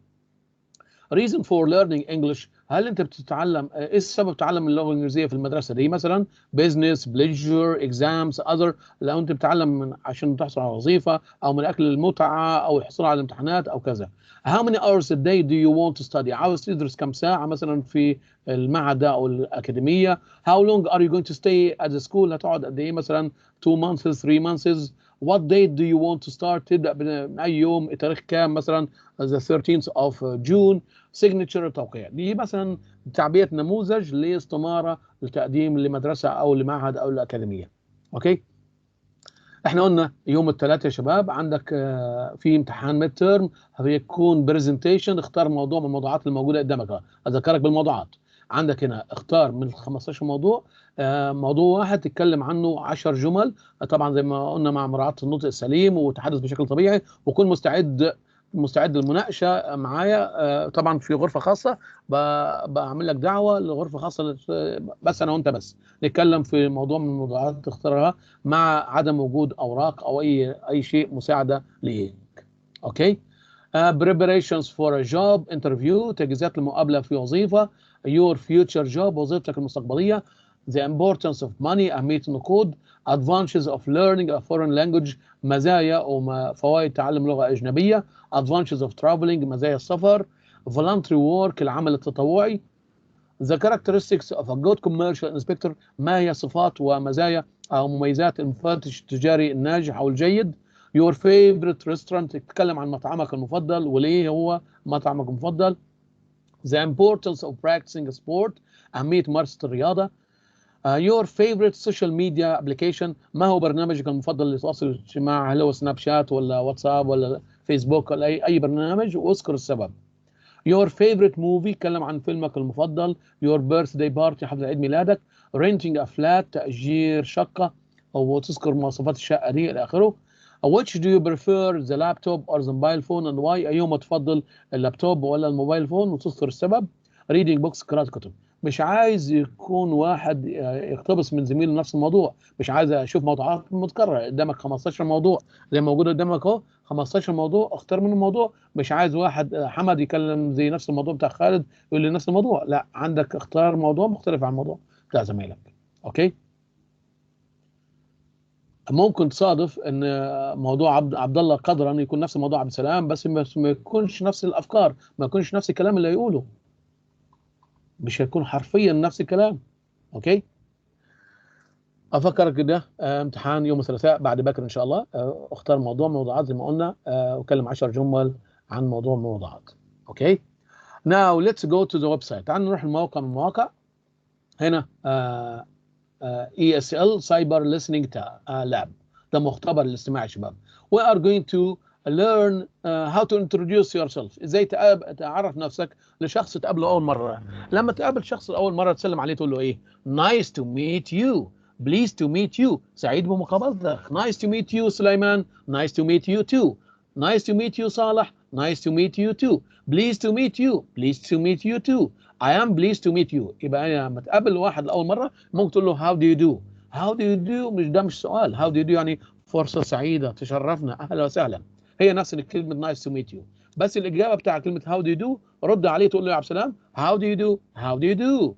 reason for learning English هل انت بتتعلم ايه السبب تعلم اللغه الانجليزيه في المدرسه دي؟ مثلا business, pleasure, exams, other. لو انت بتتعلم عشان تحصل على وظيفه او من اجل المتعه او الحصول على الامتحانات او كذا. how many hours a day do you want to study؟ عاوز تدرس كم ساعه مثلا في المعهد او الاكاديميه. how long are you going to stay at the school؟ هتقعد قد ايه مثلا 2 months 3 months. what date do you want to start؟ تبدا من اي يوم؟ تاريخ كام مثلا the 13th of June. signature توقيع. دي مثلا تعبئه نموذج لاستماره لتقديم لمدرسه او لمعهد او الاكاديميه. اوكي. احنا قلنا يوم الثلاثاء يا شباب عندك في امتحان ميد تيرم هيكون برزنتيشن. اختار موضوع من الموضوعات الموجوده قدامك. اذكرك بالموضوعات. عندك هنا اختار من 15 موضوع موضوع واحد تتكلم عنه 10 جمل، طبعا زي ما قلنا مع مراعاه النطق السليم وتحدث بشكل طبيعي، وكون مستعد للمناقشه معايا. طبعا في غرفه خاصه بعمل لك دعوه لغرفه خاصه بس انا وانت بس نتكلم في موضوع من الموضوعات تختارها مع عدم وجود اوراق او اي شيء مساعده ليك. اوكي. preparations for a job interview تجهيزات المقابله في وظيفه. your future job وظيفتك المستقبليه. the importance of money أهمية النقود. advantages of learning a foreign language مزايا أو فوائد تعلم لغة أجنبية. advantages of traveling مزايا السفر. voluntary work العمل التطوعي. the characteristics of a good commercial inspector ما هي صفات ومزايا أو مميزات المفتش التجاري الناجح أو الجيد. your favorite restaurant تتكلم عن مطعمك المفضل وليه هو مطعمك المفضل. the importance of practicing sport أهمية ممارسة الرياضة. your favorite social media application ما هو برنامجك المفضل للتواصل الاجتماعي، هل هو سناب شات ولا واتساب ولا فيسبوك ولا أي برنامج، واذكر السبب. your favorite movie اتكلم عن فيلمك المفضل. your birthday party حفل عيد ميلادك. renting a flat تأجير شقة أو تذكر مواصفات الشقة دي إلى آخره. which do you prefer the laptop or the mobile phone and why أيهما تفضل اللابتوب ولا الموبايل فون وتذكر السبب. reading books قراءة كتب. مش عايز يكون واحد يقتبس من زميله نفس الموضوع، مش عايز اشوف موضوعات متكرره قدامك 15 موضوع زي ما موجود قدامك اهو 15 موضوع اختار منهم موضوع. مش عايز واحد حمد يكلم زي نفس الموضوع بتاع خالد يقول لي نفس الموضوع، لا عندك اختار موضوع مختلف عن الموضوع بتاع زميلك. اوكي، ممكن تصادف ان موضوع عبد الله قدرا يكون نفس موضوع عبد السلام بس ما يكونش نفس الافكار، ما يكونش نفس الكلام اللي هيقوله، مش هيكون حرفيا نفس الكلام. اوكي، افكرك ده امتحان يوم الثلاثاء بعد بكر ان شاء الله. اختار موضوعات زي ما قلنا وكلم 10 جمل عن موضوع من الموضوعات. اوكي، now let's go to the website. تعالوا نروح الموقع من المواقع. هنا ESL Cyber Listening Lab، ده مختبر الاستماع يا شباب. we are going to learn how to introduce yourself. ازاي تعرف نفسك لشخص تقابله اول مره. لما تقابل شخص اول مره تسلم عليه تقول له ايه؟ nice to meet you، pleased to meet you، سعيد بمقابلتك. nice to meet you سليمان، nice to meet you too، nice to meet you صالح، nice to meet you too، pleased to meet you، pleased to meet you too، I am pleased to meet you. يبقى انا لما تقابل واحد لاول مره ممكن تقول له how do you do. how do you do مش سؤال، how do you do يعني فرصه سعيده تشرفنا اهلا وسهلا، هي نفس كلمه nice to meet you، بس الاجابه بتاع كلمه how do you do رد عليه تقول له يا عبد السلام how do you do how do you do.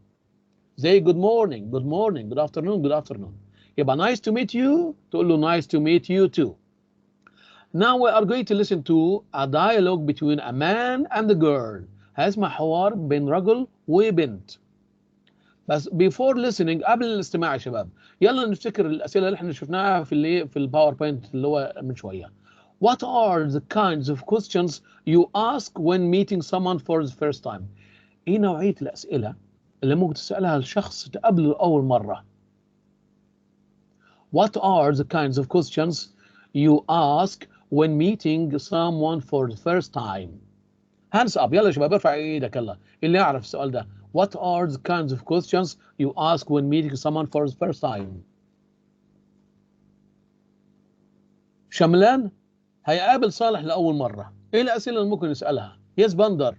زي good morning good morning good afternoon good afternoon. يبقى nice to meet you تقول له nice to meet you too. Now we are going to listen to a dialogue between a man and a girl. هسمع حوار بين رجل وبنت. بس before listening قبل الاستماع يا شباب يلا نفتكر الأسئلة اللي احنا شفناها في الباوربوينت اللي هو من شوية. What are the kinds of questions you ask when meeting someone for the first time؟ ايه نوعية الأسئلة اللي ممكن تسألها لشخص تقابله لأول مرة؟ What are the kinds of questions you ask when meeting someone for the first time؟ hands up يلا يا شباب ارفع ايدك يلا اللي يعرف السؤال ده. What are the kinds of questions you ask when meeting someone for the first time؟ شملان هيقابل صالح لأول مرة، ايه الأسئلة اللي ممكن يسألها؟ يس بندر.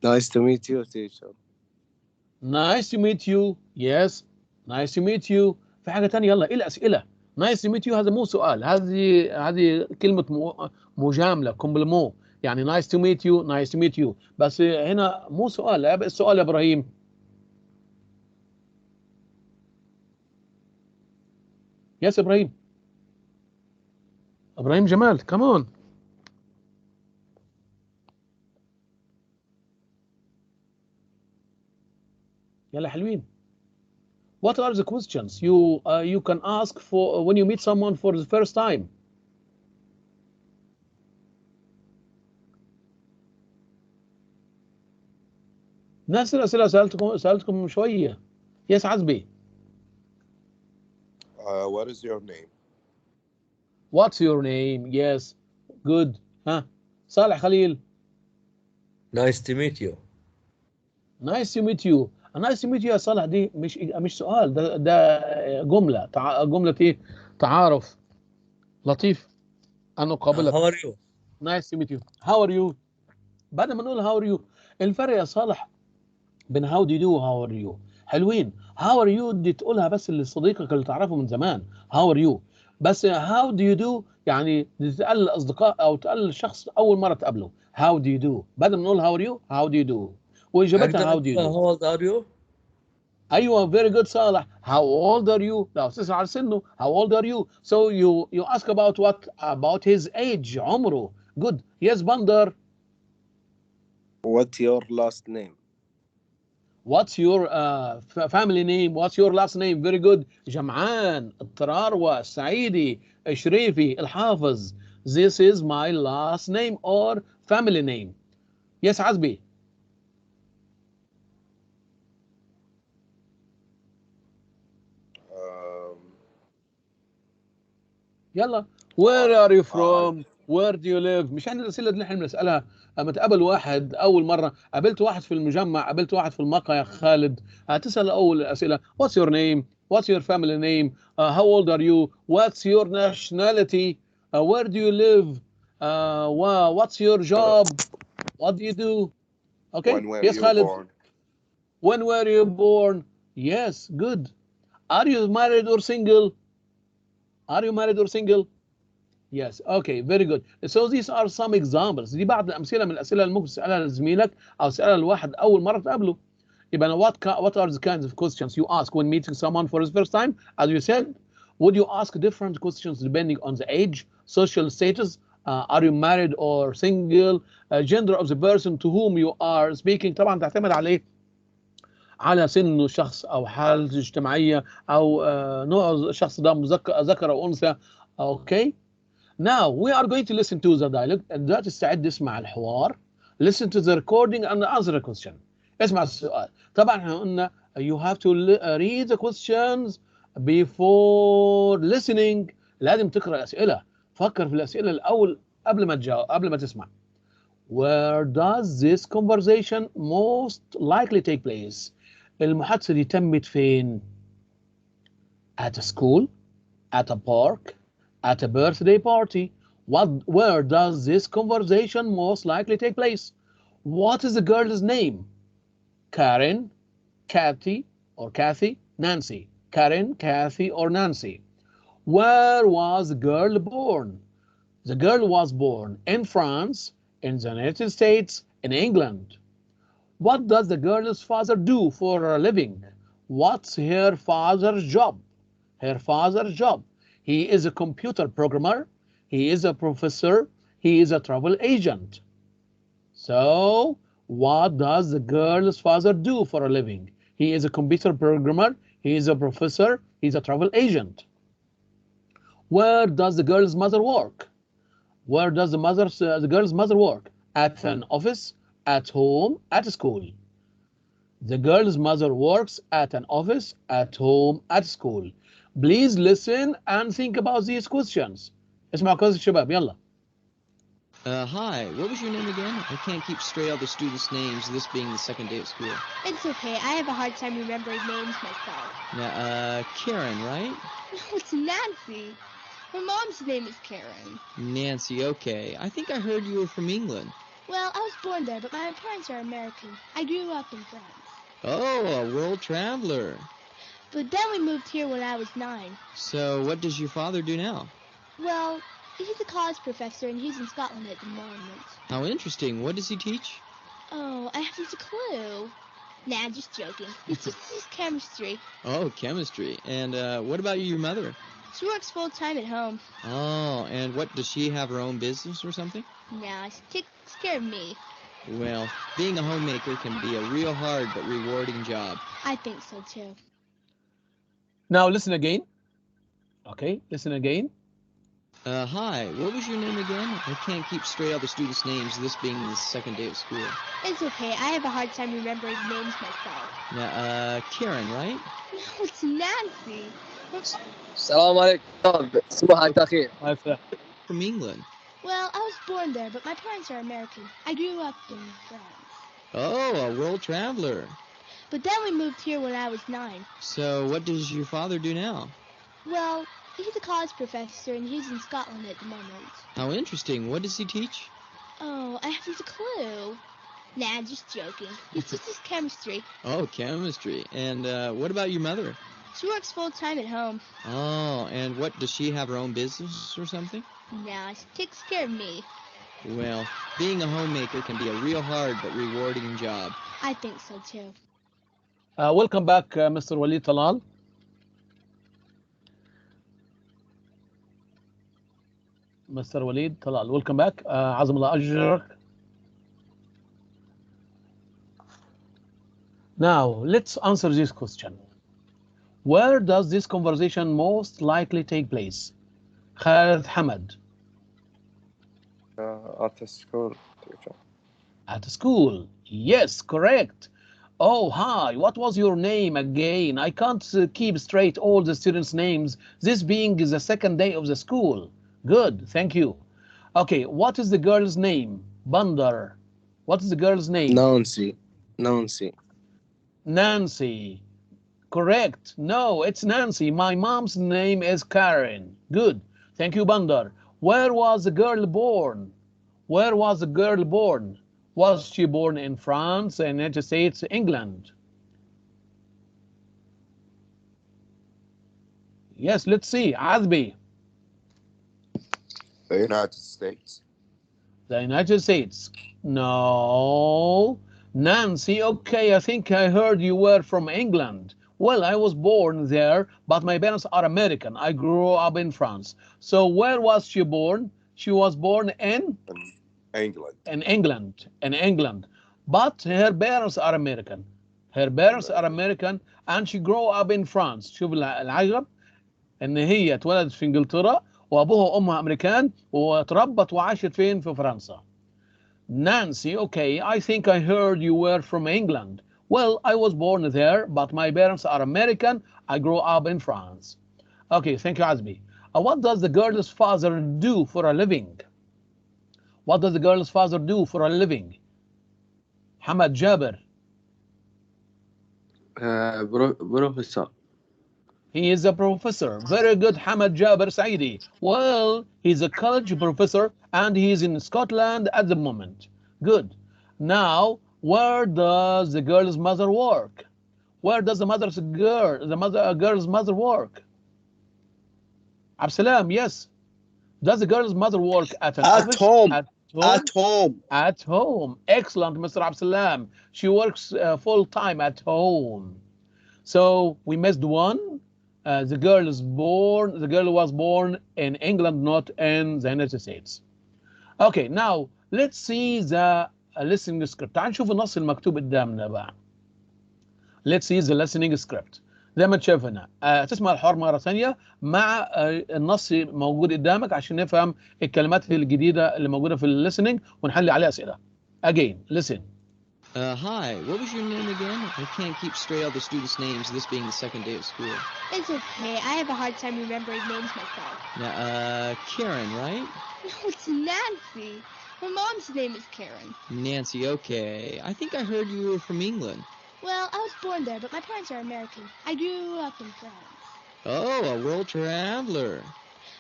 Nice to meet you teacher. Nice to meet you. Yes. Nice to meet you. في حاجة تانية يلا ايه الأسئلة؟ Nice to meet you هذا مو سؤال، هذه كلمة مجاملة كومبلمو، يعني nice to meet you nice to meet you، بس هنا مو سؤال. السؤال يا إبراهيم. يس إبراهيم. إبراهيم جمال come on. يلا حلوين. What are the questions you can ask for when you meet someone for the first time؟ نفس الأسئلة سألتكم من شوية. يس عزبي. What is your name؟ What's your name؟ Yes. Good. ها صالح خليل. Nice to meet you. Nice to meet you. Nice to meet you يا صالح دي مش سؤال، ده جملة جملة ايه؟ تعارف لطيف أن أقابلك. How are you؟ Nice to meet you. How are you؟ بعد ما نقول how are you الفرق يا صالح بين how do you do و how are you حلوين. how are you دي تقولها بس لصديقك اللي تعرفه من زمان how are you، بس how do you do يعني تسأل الأصدقاء أو تسأل الشخص أول مرة تقابله how do you do، بدل ما نقول how are you how do you do، وإجابتها how do you do. How old are you؟ أيوة very good صالح. How old are you؟ لو تسأل على سنه how old are you؟ So you ask about what? About his age عمره. Good. Yes بندر. What's your last name? What's your family name? What's your last name? Very good. جمعان الطراروة السعيدي الشريفي الحافظ. This is my last name or family name. Yes عزبي. يلا. Where are you from? Where do you live? مشان الأسئلة اللي احنا بنسألها لما تقابل واحد أول مرة، قابلت واحد في المجمع، قابلت واحد في المقهى يا خالد، هتسأل أول الأسئلة What's your name? What's your family name? How old are you? What's your nationality? Where do you live? What's your job? What do you do? Okay. When were Yes you Khalid. born? When were you born? Yes. Good. Are you married or single? Are you married or single? Yes. Okay. Very good. So these are some examples. دي بعض الأمثلة من الأسئلة اللي ممكن تسألها لزميلك أو تسألها لواحد أول مرة تقابله. يبقى what are the kinds of questions you ask when meeting someone for the first time? As you said, would you ask different questions depending on the age, social status, are you married or single, gender of the person to whom you are speaking. طبعا تعتمد على على سن الشخص أو حالته الاجتماعية أو نوع الشخص ده ذكر أو أنثى. Okay. Now we are going to listen to the dialogue. دلوقتي تستعد تسمع الحوار. Listen to the recording and answer the question. اسمع السؤال. طبعا احنا قلنا you have to read the questions before listening. لازم تقرأ الأسئلة. فكر في الأسئلة الأول قبل ما تجاوب، قبل ما تسمع. Where does this conversation most likely take place? المحادثة دي تمت فين؟ At a school, at a park, at a birthday party. Where does this conversation most likely take place? What is the girl's name? Karen, Kathy, or Kathy, Nancy. Karen, Kathy, or Nancy. Where was the girl born? The girl was born in France, in the United States, in England. What does the girl's father do for a living? What's her father's job? Her father's job. He is a computer programmer. He is a professor. He is a travel agent. So, what does the girl's father do for a living? He is a computer programmer. He is a professor. He's a travel agent. Where does the girl's mother work? Where does the girl's mother work? At an office, at home, at school. The girl's mother works at an office, at home, at school. Please listen and think about these questions. اسمعوا كويس الشباب يلا. Hi, what was your name again? I can't keep straight all the students' names, this being the second day of school. It's okay. I have a hard time remembering names myself. Now, Karen, right? No, it's Nancy. Her mom's name is Karen. Nancy, okay. I think I heard you were from England. Well, I was born there, but my parents are American. I grew up in France. Oh, a world traveler. But then we moved here when I was 9. So what does your father do now? Well, he's a college professor and he's in Scotland at the moment. How interesting. What does he teach? Oh, I haven't a clue. Nah, just joking. It's just chemistry. Oh, chemistry. And what about your mother? She works full-time at home. Oh, and what, does she have her own business or something? Nah, she takes care of me. Well, being a homemaker can be a real hard but rewarding job. I think so too. Now listen again. Okay, listen again. Hi, what was your name again? I can't keep straight all the students' names, this being the second day of school. It's okay. I have a hard time remembering names myself. Now, Karen, right? No, it's Nancy. السلام عليكم. صباح الخير. From England. Well, I was born there, but my parents are American. I grew up in France. Oh, a world traveler. But then we moved here when I was 9. So what does your father do now? Well, he's a college professor and he's in Scotland at the moment. How interesting. What does he teach? Oh, I haven't a clue. Nah, just joking. It's just chemistry. Oh, chemistry. And what about your mother? She works full-time at home. Oh, and what, does she have her own business or something? Nah, she takes care of me. Well, being a homemaker can be a real hard but rewarding job. I think so too. Welcome back, Mr. Walid Talal. Mr. Walid Talal, welcome back. عظم الله أجرك. Now, let's answer this question. Where does this conversation most likely take place? Khalid Hamad. At a school, teacher. At school. Yes, correct. Oh, hi. What was your name again? I can't keep straight all the students' names, this being the second day of the school. Good, thank you. Okay, what is the girl's name? Bandar. What is the girl's name? Nancy. Nancy. Nancy. Correct. No, it's Nancy. My mom's name is Karen. Good. Thank you, Bandar. Where was the girl born? Where was the girl born? Was she born in France, in the United States, England? Yes, let's see. Azbi. The United States. The United States. No. Nancy, okay, I think I heard you were from England. Well, I was born there, but my parents are American. I grew up in France. So where was she born? She was born in England. In England. In England. But her parents are American. Her parents are American and she grew up in France. شوف العجب ان هي اتولدت في انجلترا وابوها وامها امريكان وتربت وعاشت فين؟ في فرنسا. Nancy, okay, I think I heard you were from England. Well, I was born there, but my parents are American. I grew up in France. Okay, thank you, Azmi. What does the girl's father do for a living? What does the girl's father do for a living? Hamad Jabir. Professor. He is a professor. Very good, Hamad Jabir Saidi. Well, he's a college professor and he's in Scotland at the moment. Good. Now, where does the girl's mother work? Where does the girl's mother work? Absalam, yes. Does the girl's mother work at an office? Home. At home? At home. At home. Excellent, Mr. Absalam. She works full time at home. So we missed one. The girl was born in England, not in the United States. Okay, now let's see the listening script. تعال نشوف النص المكتوب قدامنا بقى. Let's see the listening script. زي ما انت شايف هنا تسمع الحوار مرة ثانية مع النص موجود قدامك عشان نفهم الكلمات الجديدة اللي موجودة في الليسننج ونحل عليها أسئلة. Again, listen. Hi, what was your name again? I can't keep straight all the students' names, this being the second day of school. It's okay. I have a hard time remembering names myself. Now, Karen, right? No, it's Nancy. My mom's name is Karen. Nancy, okay. I think I heard you were from England. Well, I was born there, but my parents are American. I grew up in France. Oh, a world traveler.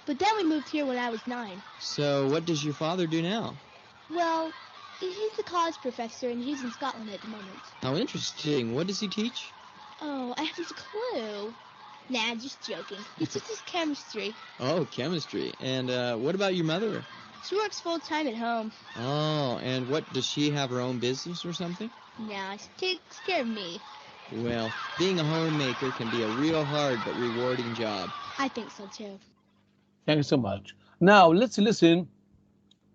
But then we moved here when I was 9. So what does your father do now? Well, he's a college professor and he's in Scotland at the moment. How interesting. What does he teach? Oh, I haven't a clue. Nah, just joking. It's just chemistry. Oh, chemistry. And what about your mother? She works full-time at home. Oh, and what, does she have her own business or something? Nah, she takes care of me. Well, being a homemaker can be a real hard but rewarding job. I think so too. Thank you so much. Now let's listen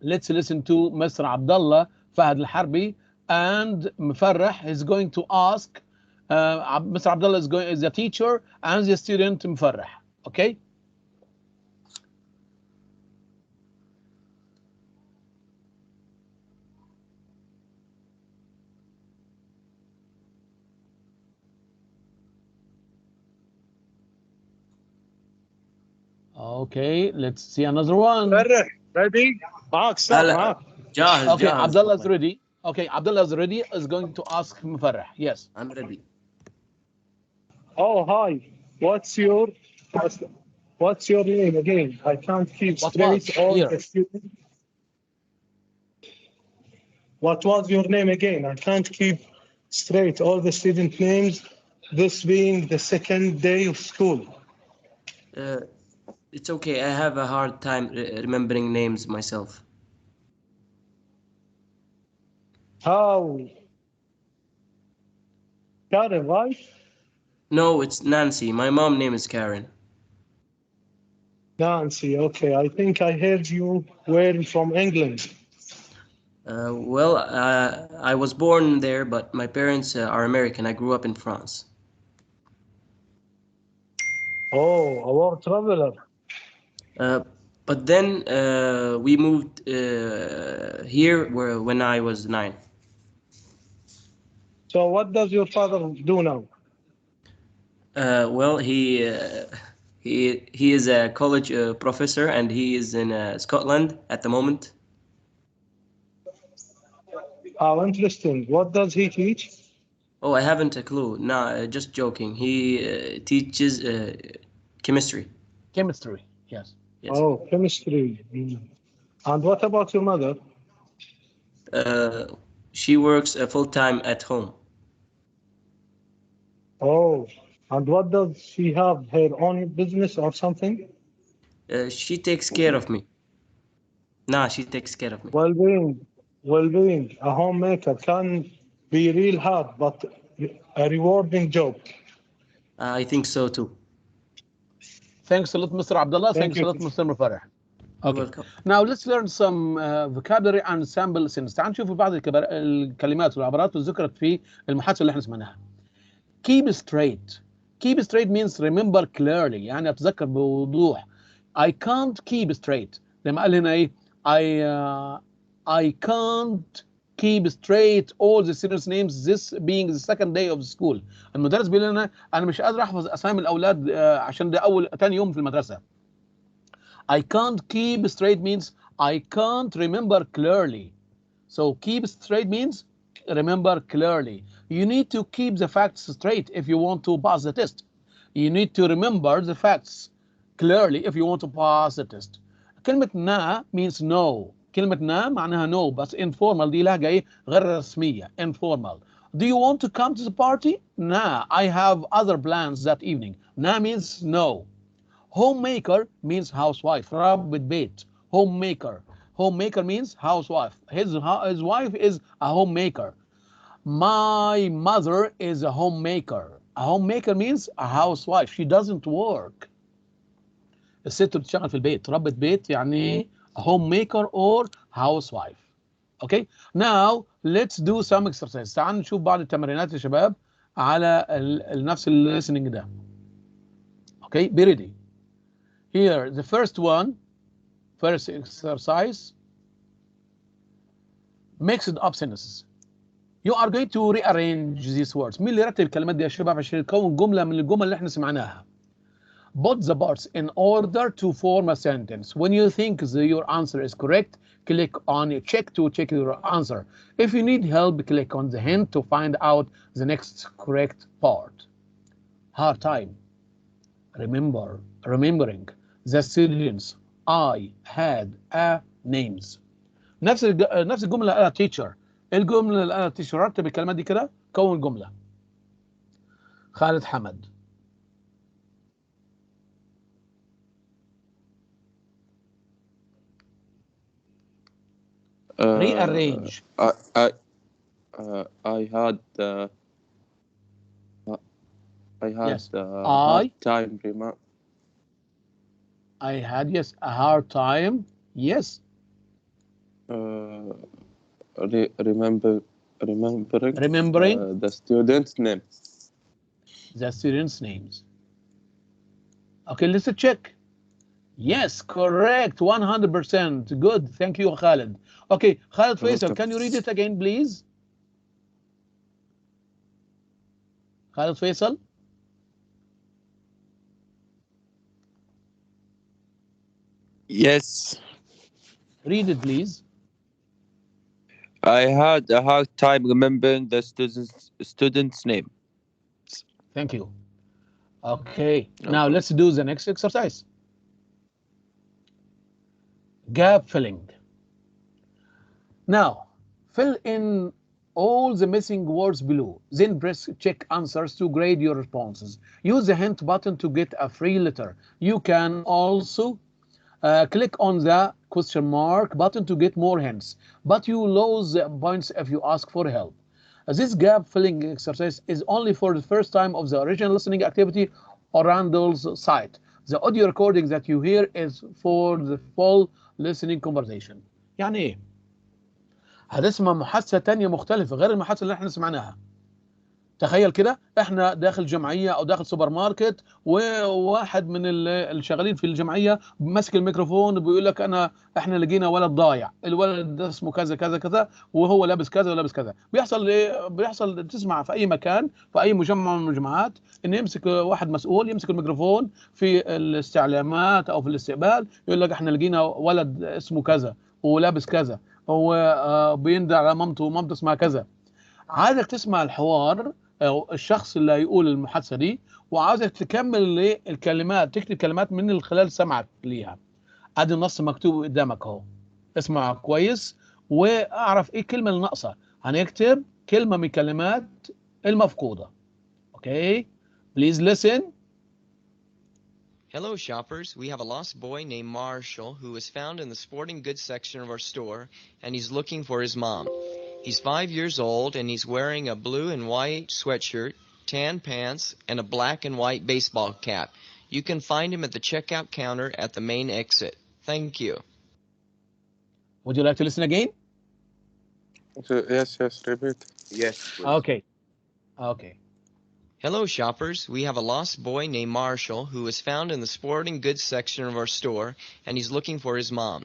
to Mr. Abdullah Fahad Al-Harbi and Mufarrah is going to ask Mr. Abdullah is the teacher and the student Mufarrah. Okay? Okay, let's see another one. Ready? Mark, stop, Mark. Okay, Abdullah is ready. Okay, Abdullah is ready. Is going to ask Mufarrah. Yes. I'm ready. Oh, hi. What's your name again? I can't keep straight all the students. What was your name again? I can't keep straight all the student names, this being the second day of school. It's okay. I have a hard time remembering names myself. How? Karen, right? No, it's Nancy. My mom name is Karen. Nancy, okay. I think I heard you were from England. Well, I was born there, but my parents are American. I grew up in France. Oh, a war traveler. But then we moved here when I was 9. So what does your father do now? Well, he is a college professor, and he is in Scotland at the moment. Oh, interesting. What does he teach? Oh, I haven't a clue. No, just joking. He teaches chemistry. Chemistry, yes. Yes. Oh, chemistry. And what about your mother? She works full-time at home. Oh, and what does she have? Her own business or something? She takes care of me. Nah, she takes care of me. Well-being. A homemaker can be real hard, but a rewarding job. I think so too. Thanks a lot, Mr. Abdullah. Thank Thanks a you. lot, Mr. Mufareh. You're Okay. welcome. Now let's learn some vocabulary and sample sentences. تعال نشوف بعض الكلمات والعبارات اللي ذكرت في المحادثة اللي احنا سمعناها. Keep straight. Keep straight means remember clearly. يعني أتذكر بوضوح. I can't keep straight. لما قال هنا إيه؟ I can't keep straight all the students' names this being the second day of school. المدرس بيقول لنا أنا مش قادر أحفظ أسامي الأولاد عشان ده تاني يوم في المدرسة. I can't keep straight means I can't remember clearly. So keep straight means remember clearly. You need to keep the facts straight if you want to pass the test. You need to remember the facts clearly if you want to pass the test. كلمة na means no. كلمة na معناها no بس informal دي لهجة إيه غير رسمية informal. Do you want to come to the party? Nah, I have other plans that evening. Na means no. Homemaker means housewife. ربة بيت. Homemaker. Homemaker means housewife. His wife is a homemaker. My mother is a homemaker. A homemaker means a housewife. She doesn't work. الست بتشتغل في البيت. ربة بيت يعني a homemaker or housewife. Okay. Now let's do some exercise. تعالوا نشوف بعض التمرينات يا شباب على نفس listening ده. Okay. Be ready. Here, the first exercise, mixed up sentences. You are going to rearrange these words. مين اللي يرتب الكلمات دي يا شباب عشان يكون جملة من الجمل اللي احنا سمعناها؟ Put the parts in order to form a sentence. When you think your answer is correct, click on check to check your answer. If you need help, click on the hint to find out the next correct part. Hard time. Remembering. The students I had a names. نفس الجملة اللي قالها teacher. الجملة اللي قالها teacher رتب الكلمات دي كده كون جملة. خالد حمد. Rearrange. I had yes. hard time I had, yes, a hard time. Yes. remembering the students' names. The students' names. Okay, let's check. Yes, correct. 100%. Good. Thank you, Khalid. Okay, Khalid Faisal, can you read it again, please? Khalid Faisal? Yes. Read it, please. I had a hard time remembering the student's name. Thank you. Okay, now let's do the next exercise. Gap filling. Now, fill in all the missing words below. Then press check answers to grade your responses. Use the hint button to get a free letter. You can also click on the question mark button to get more hints, but you lose points if you ask for help. This gap filling exercise is only for the first time of the original listening activity on Randall's site. The audio recording that you hear is for the full listening conversation. يعني ايه؟ هتسمع محادثة تانية مختلفة غير المحادثة اللي احنا سمعناها. تخيل كده احنا داخل جمعيه او داخل سوبر ماركت، وواحد من الشغالين في الجمعيه ماسك الميكروفون وبيقول لك احنا لقينا ولد ضايع، الولد ده اسمه كذا كذا كذا وهو لابس كذا ولابس كذا. بيحصل ايه؟ بيحصل تسمع في اي مكان في اي مجمع من المجمعات ان يمسك واحد مسؤول يمسك الميكروفون في الاستعلامات او في الاستقبال يقول لك احنا لقينا ولد اسمه كذا ولابس كذا هو بيندى على مامته ومامته اسمها كذا. عايزك تسمع الحوار أو الشخص اللي هيقول المحادثة دي، وعاوزك تكمل الكلمات، تكتب كلمات من خلال سمعك ليها. ادي النص مكتوب قدامك اهو، اسمع كويس واعرف ايه الكلمة اللي ناقصة. هنكتب كلمة من الكلمات المفقودة. Okay, please listen. Hello, shoppers. We have a lost boy named Marshall who was found in the sporting goods section of our store, and he's looking for his mom. He's 5 years old, and he's wearing a blue and white sweatshirt, tan pants, and a black and white baseball cap. You can find him at the checkout counter at the main exit. Thank you. Would you like to listen again? Yes, repeat. Yes, please. Okay. Hello, shoppers. We have a lost boy named Marshall who was found in the sporting goods section of our store, and he's looking for his mom.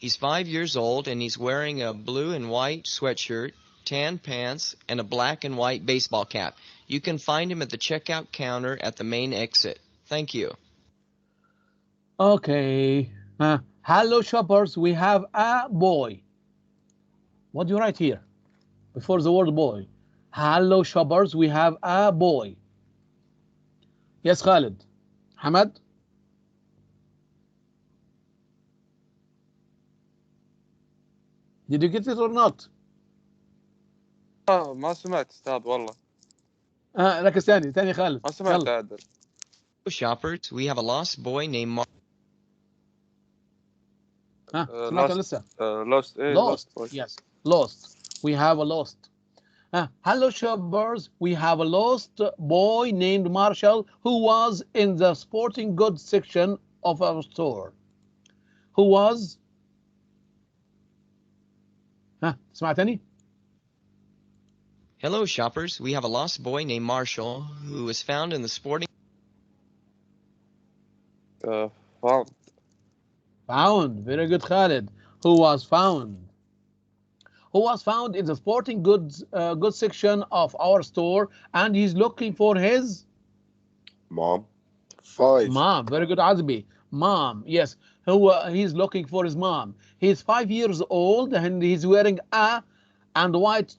He's 5 years old, and he's wearing a blue and white sweatshirt, tan pants, and a black and white baseball cap. You can find him at the checkout counter at the main exit. Thank you. Okay. Hello, shoppers. We have a boy. What do you write here before the word boy? Hello, shoppers. We have a boy. Yes, Khalid. Hamad? Did you get it or not? ما سمعت استاذ والله. ركز ثاني خالد. ما سمعت عادل. Shoppers, we have a lost boy named Mark. سمعت لسه. Lost. Yes, lost. We have a lost. Hello, shoppers. We have a lost boy named Marshall who was in the sporting goods section of our store. Who was? اسمع تاني. Hello, shoppers. We have a lost boy named Marshall who was found in the sporting. Found. Found. Very good, Khalid. Who was found? Who was found in the sporting goods section of our store, and he's looking for his mom. 5. Mom. Very good, Azbi. Mom. Yes. He's looking for his mom. He's 5 years old, and he's wearing a and white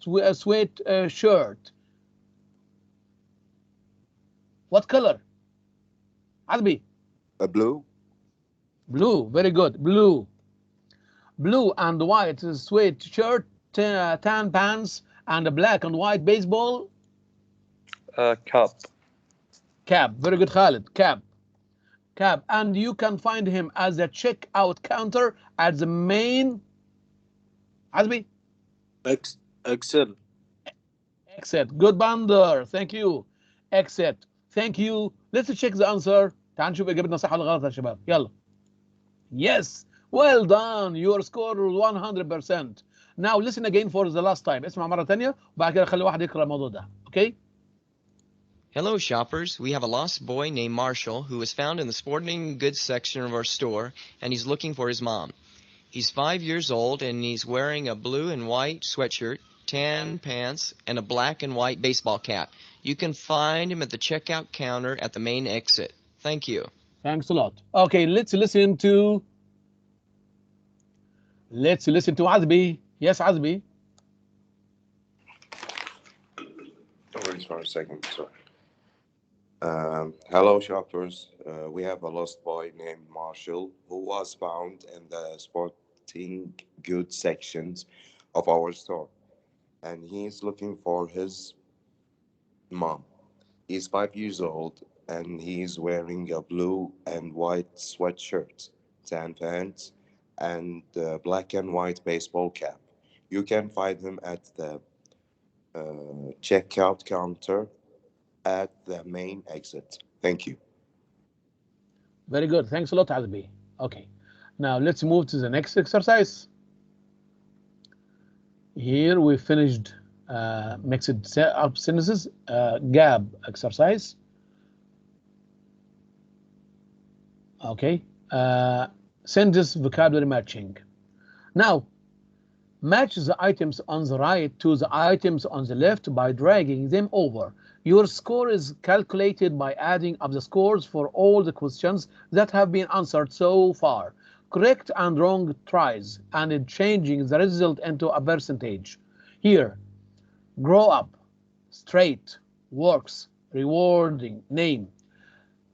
sweat shirt. What color? Azbi. A blue. Blue. Very good. Blue. Blue and white sweat shirt, tan pants, and a black and white baseball. Cap. Cap. Very good, Khalid. Cap. And you can find him as a checkout counter at the main. Azbi. Exit. Good, Bander. Thank you. Exit. Thank you. Let's check the answer. تعال نشوف إجابتنا صح ولا غلط يا شباب. يلا. Yes. Well done. Your score 100%. Now listen again for the last time. اسمع مرة تانية وبعد كده خلي واحد يقرأ الموضوع ده. Okay? Hello, shoppers. We have a lost boy named Marshall who was found in the sporting goods section of our store, and he's looking for his mom. He's 5 years old, and he's wearing a blue and white sweatshirt, tan pants, and a black and white baseball cap. You can find him at the checkout counter at the main exit. Thank you. Thanks a lot. Okay, let's listen to Azbi. Yes, Azbi. Wait for a second. Sorry. Hello, shoppers. We have a lost boy named Marshall who was found in the sporting goods sections of our store, and he's looking for his mom. He's 5 years old, and he's wearing a blue and white sweatshirt, tan pants, and black and white baseball cap. You can find him at the checkout counter at the main exit. Thank you. Very good. Thanks a lot, Albi. Okay. Now let's move to the next exercise. Here we finished mixed up sentences, gap exercise. Okay. Sentence vocabulary matching. Now, match the items on the right to the items on the left by dragging them over. Your score is calculated by adding up the scores for all the questions that have been answered so far. Correct and wrong tries and changing the result into a percentage. Here, grow up, straight, works, rewarding, name.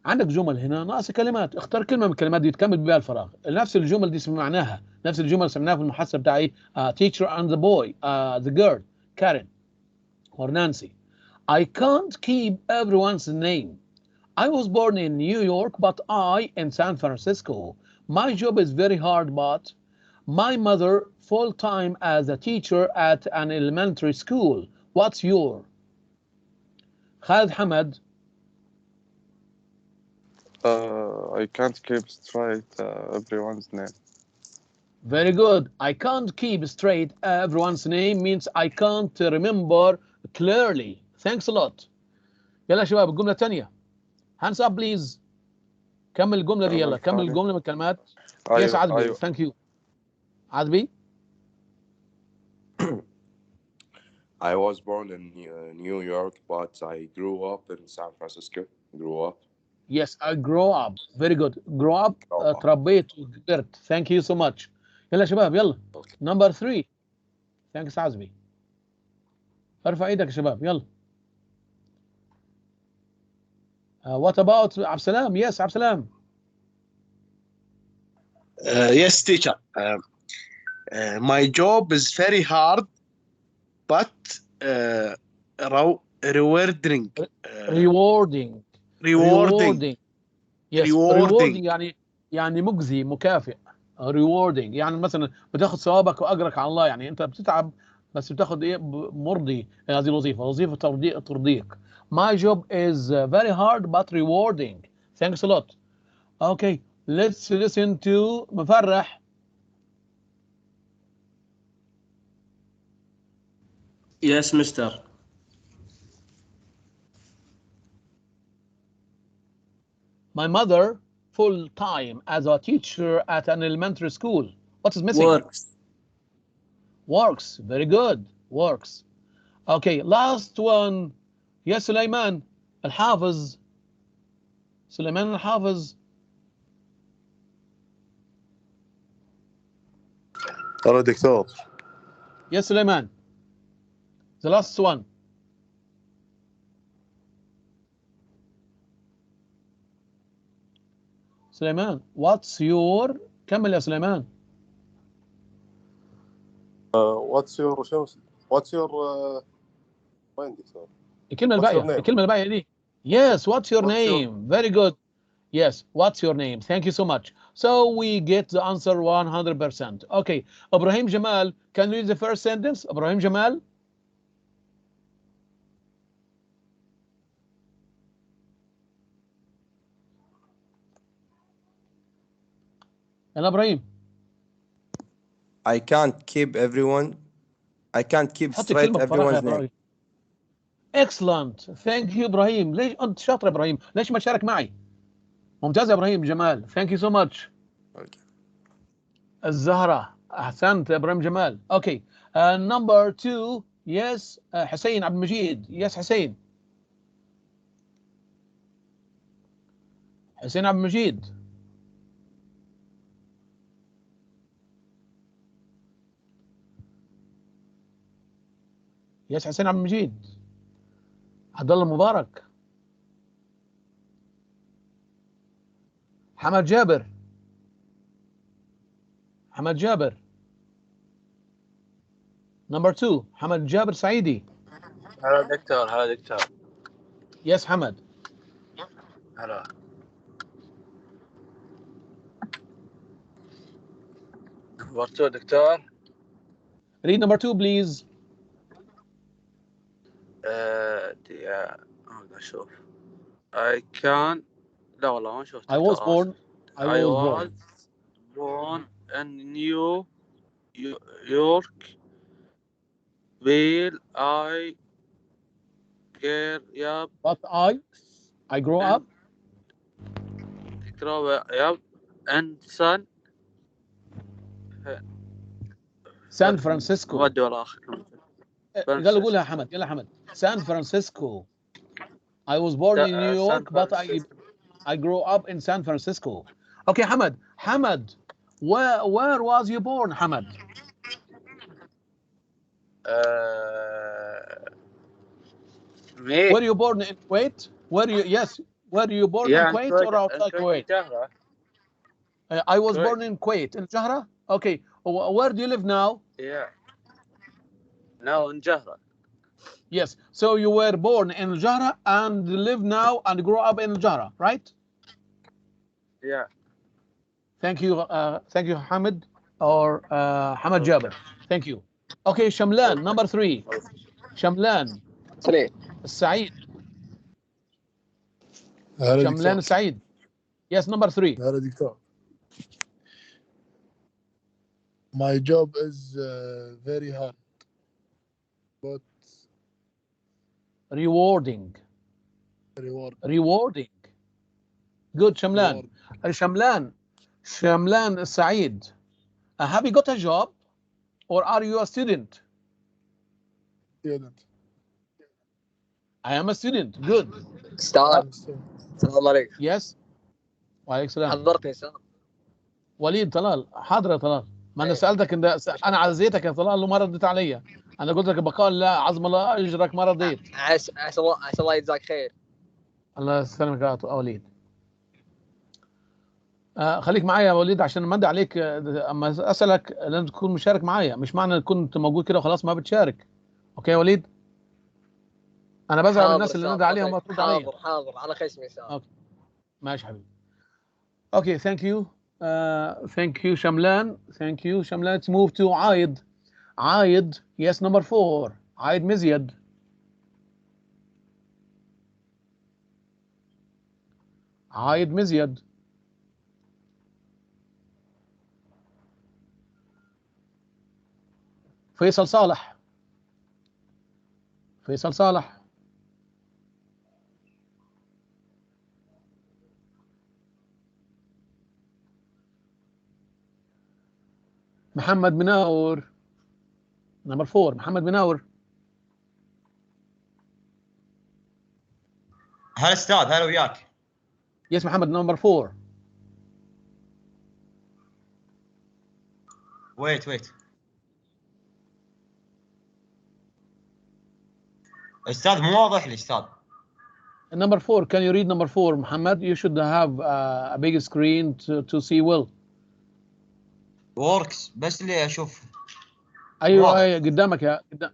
عندك جمل هنا ناقص كلمات، اختار كلمه من الكلمات دي تكمل بها الفراغ. نفس الجمل دي سمعناها، نفس الجمل سمعناها في المحادثه بتاعي teacher and the boy, the girl, Karen or Nancy. I can't keep everyone's name. I was born in New York, but I in San Francisco. My job is very hard, but my mother full-time as a teacher at an elementary school. What's your? Khalid Hamad. I can't keep straight everyone's name. Very good. I can't keep straight everyone's name means I can't remember clearly. Thanks a lot. يلا يا شباب الجملة الثانية. Hands up please. كمل الجملة دي يلا. كمل الجملة من الكلمات. Yes عدبي. Thank you. عدبي. I was born in New York, but I grew up in San Francisco. Grew up. Yes, I grow up. Very good. Grow up. تربيت وكبرت. Thank you so much. يلا يا شباب يلا. Number 3. Thanks عزبي. ارفع ايدك يا شباب يلا. What about عبد السلام? Yes, عبد السلام. Yes, teacher. My job is very hard, but rewarding. Rewarding. Yes. Rewarding يعني مجزي مكافئ. Rewarding يعني مثلا بتاخد ثوابك واجرك على الله، يعني انت بتتعب بس بتاخد ايه مرضي هذه الوظيفه، وظيفه ترضيك. My job is very hard but rewarding. Thanks a lot. Okay, let's listen to مفرح. Yes, mister. My mother full-time as a teacher at an elementary school. What is missing? Works. Very good. Works. Okay, last one. Yes, سليمان الحافظ. سليمان الحافظ. Hello, دكتور. Yes, سليمان. The last one. سليمان, what's your كمل يا سليمان. What's your وين دكتور؟ الكلمة الباقية دي. Yes, what's your name? Very good. Yes, what's your name? Thank you so much. So we get the answer 100%. Okay, Ibrahim Jamal, can you read the first sentence? Ibrahim Jamal. يلا إبراهيم. I can't keep straight everyone's name. Excellent. Thank you إبراهيم. ليش أنت شاطر يا إبراهيم؟ ليش ما تشارك معي؟ ممتاز يا إبراهيم جمال. Thank you so much. الزهرة. أحسنت يا إبراهيم جمال. Okay. Number 2. Yes. حسين عبد المجيد. Yes حسين. حسين عبد المجيد. يس حسين عبد المجيد. عبد الله المبارك. حمد جابر. حمد جابر. Number 2. حمد جابر سعيدي. هلا دكتور. يس حمد. هلا. Number 2 دكتور. Read number 2 please. أقدر أشوف. I can. لا والله ما شفت. I was born in New York. Will I grow up? But I grew up. Grow up in San Francisco. ودي ورا آخر. قال قولها حمد. يلا حمد. San Francisco. I was born in New York, but I grew up in San Francisco. Okay, Hamad. Hamad, where was you born, Hamad? Me. Were you born in Kuwait? Were you born in Kuwait or outside Kuwait? I was born in Kuwait, in Jahra. Okay, where do you live now? Yeah. Now in Jahra. Yes, so you were born in Jahra and live now and grew up in Jahra, right? Yeah. Thank you, Hamid or Hamad Jabir. Thank you. Okay, Shamlan, number 3. Shamlan. Saeed. Shamlan Saeed. Yes, number 3. My job is very hard, but rewarding. Good, Shamlan. Shamlan Saeed. Have you got a job or are you a student? Student. I am a student. Good. استاذ السلام عليكم. Yes. وعليكم السلام. حضرتني استاذ. وليد طلال. حاضر يا طلال. ما انا سالتك انا عزيتك يا طلال وما رديت عليا. انا قلت لك بقال لا عظم الله اجرك ما رضيت. عسى الله يجزاك خير. الله يسلمك يا وليد. خليك معايا يا وليد عشان ما ادعي عليك. اما اسالك لازم تكون مشارك معايا، مش معنى ان كنت موجود كده وخلاص ما بتشارك. اوكي يا وليد؟ انا بزعل من الناس اللي ندعي عليهم ما ترد عليا. حاضر على خشمي استاذ. اوكي ماشي حبيبي. اوكي ثانك يو. Thank you Shamlan. Thank you Shamlan. Let's move to عايد. عايد. Yes, number 4. عايد مزيد. عايد مزيد. فيصل صالح. فيصل صالح. محمد مناور. نمبر 4 محمد مناور. هلا استاذ، هلا وياك. يس محمد نمبر 4. ويت استاذ مو واضح لي استاذ. Number 4, can you read number 4 محمد? You should have a big screen to see well. works بس اللي اشوف. ايوه قدامك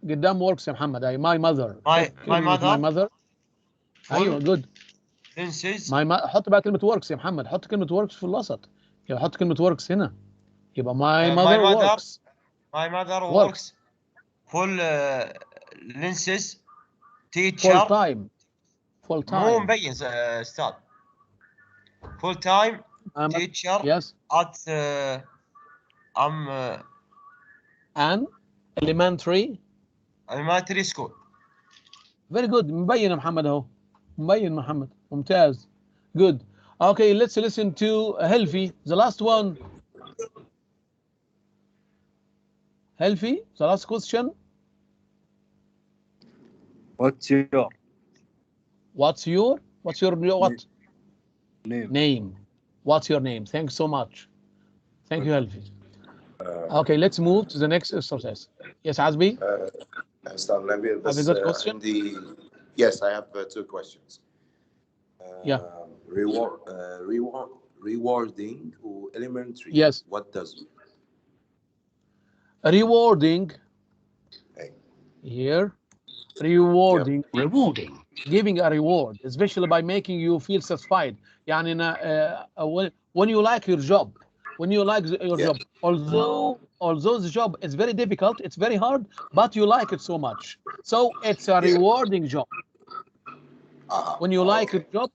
قدام works يا محمد. اي my mother. my mother. ايوه good. حط بقى كلمة works يا محمد. حط كلمة works في الوسط. يبقى حط كلمة works هنا. يبقى my mother works. My mother works full lenses teacher. Full time. مو مبين استاذ. Full time teacher. Yes. At an elementary school. Very good. مبين يا محمد اهو. مبين محمد. ممتاز. Good. Okay, let's listen to Helfi. The last one. Helfi, the last question. What's your name? What's your name? Thanks so much. Thank you, Helfi. Okay, let's move to the next exercise. Yes, Azbi? Have you got a question? Yes, I have 2 questions. Yeah. Rewarding or elementary. Yes. What does rewarding here? Rewarding. Giving a reward, especially by making you feel satisfied. يعني when you like your job when you like your Yeah. job. Although the job is very difficult, it's very hard, but you like it so much. So it's a rewarding job. When you like a job,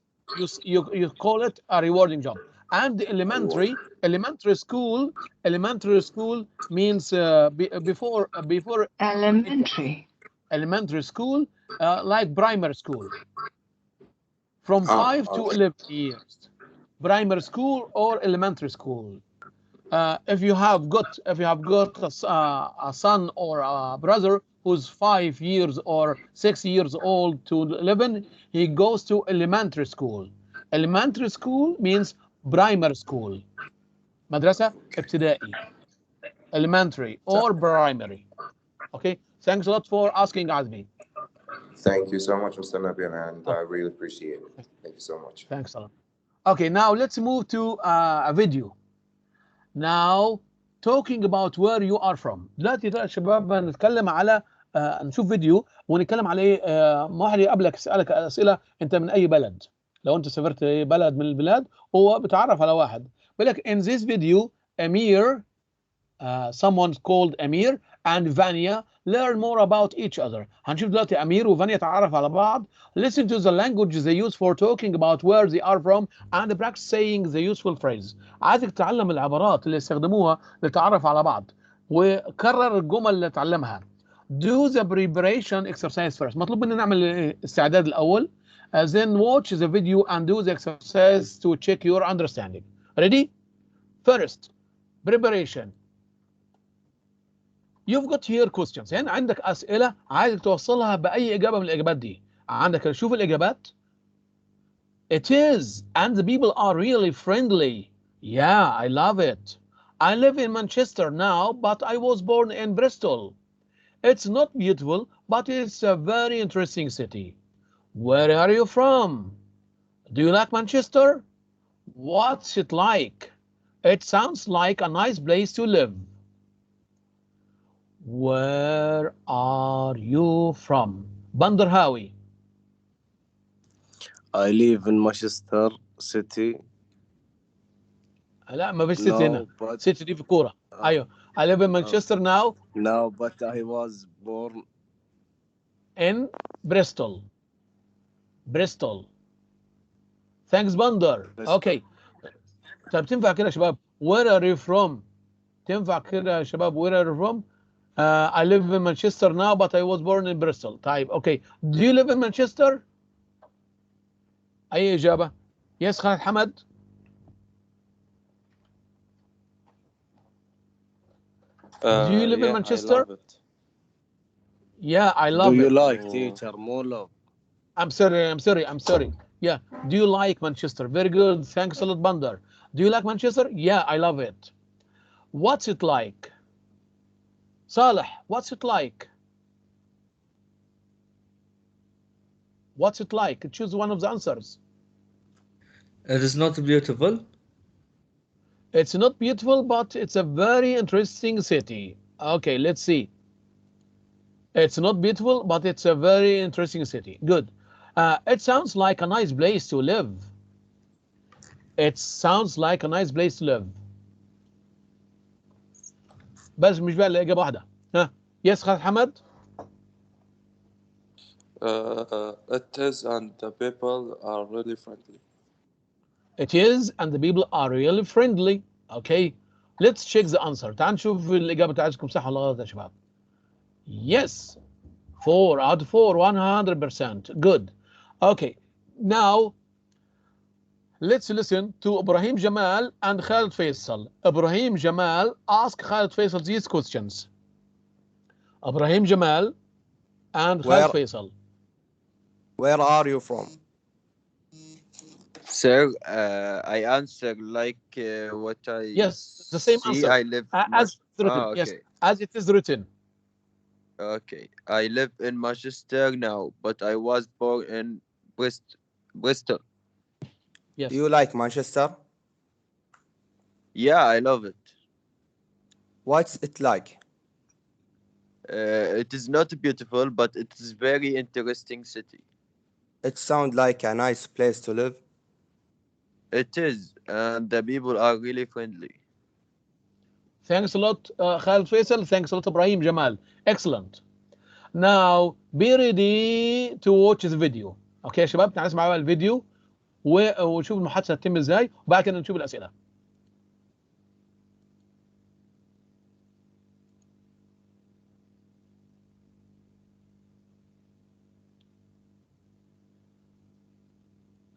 you call it a rewarding job. And the elementary school means before elementary school, like primary school, from 5 to 11 years. Primary school or elementary school. If you have got a son or a brother who's 5 years or 6 years old to 11, he goes to elementary school. Elementary school means primary school. مدرسة ابتدائي. Elementary or primary. Okay. Thanks a lot for asking, Azmi. Thank you so much, Mr. Nabil, and I really appreciate it. Thank you so much. Thanks a lot. Okay, now let's move to a video. Now talking about where you are from. دلوقتي يا شباب نتكلم على نشوف فيديو ونتكلم عليه. ما واحد يقابلك يسألك أسئلة أنت من أي بلد. لو أنت سافرت بلد من البلاد هو بتعرف على واحد. بيقول لك in this video Amir, someone called Amir and Vanya learn more about each other. هنشوف دلوقتي أمير وفانيا تعرف على بعض. Listen to the language they use for talking about where they are from and practice saying the useful phrase. عايزك تتعلم العبارات اللي يستخدموها للتعرف على بعض وكرر الجمل اللي تعلمها. Do the preparation exercise first. مطلوب مننا نعمل الاستعداد الأول. Then watch the video and do the exercise to check your understanding. Ready? First, preparation. You've got here questions. يعني عندك أسئلة عايزك توصلها بأي إجابة من الإجابات دي. عندك شوف الإجابات. It is, and the people are really friendly. Yeah, I love it. I live in Manchester now, but I was born in Bristol. It's not beautiful, but it's a very interesting city. Where are you from? Do you like Manchester? What's it like? It sounds like a nice place to live. Where are you from? Bandar Hawi. I live in Manchester City. لا ما فيش سيتي هنا. سيتي دي في كورة. أيوه. I live in Manchester now. No, but I was born in Bristol. Bristol. Thanks Bandar. Okay. طب تنفع كده يا شباب. Where are you from? تنفع كده يا شباب. Where are you from? I live in Manchester now, but I was born in Bristol. طيب okay. Do you live in Manchester? أي إجابة؟ Yes خالد حمد. Do you live in Manchester? I love it. Yeah, I love it. Do you like teacher? More love. I'm sorry. Yeah. Do you like Manchester? Very good. Thanks a lot, Bandar. Do you like Manchester? Yeah, I love it. What's it like? Saleh, what's it like? What's it like? Choose one of the answers. It is not beautiful. It's not beautiful, but it's a very interesting city. Okay, let's see. It's not beautiful, but it's a very interesting city. Good. It sounds like a nice place to live. It sounds like a nice place to live. بس مش بقى الإجابة واحدة. ها. Yes خالد حمد. It is, and the people are really friendly. It is, and the people are really friendly. Okay. Let's check the answer. تعال نشوف الإجابة بتاعتكم صح ولا غلط يا شباب. Yes. 4 out of 4, 100%. Good. Okay. Now, let's listen to Ibrahim Jamal and Khalid Faisal. Ibrahim Jamal ask Khalid Faisal these questions. Ibrahim Jamal and Khalid Faisal. Where are you from? Sir, I answer like what I Yes, the same see. answer. I live as written. okay. Yes, as it is written. Okay, I live in Manchester now, but I was born in Bristol. Yes. Do you like Manchester? Yeah, I love it. What's it like? It is not beautiful, but it is very interesting city. It sounds like a nice place to live. It is, and the people are really friendly. Thanks a lot, Khalid Faisal. Thanks a lot, Ibrahim Jamal. Excellent. Now be ready to watch the video. اوكي يا شباب تعالوا نسمع الفيديو ونشوف المحادثه هتتم ازاي وبعد كده نشوف الاسئله.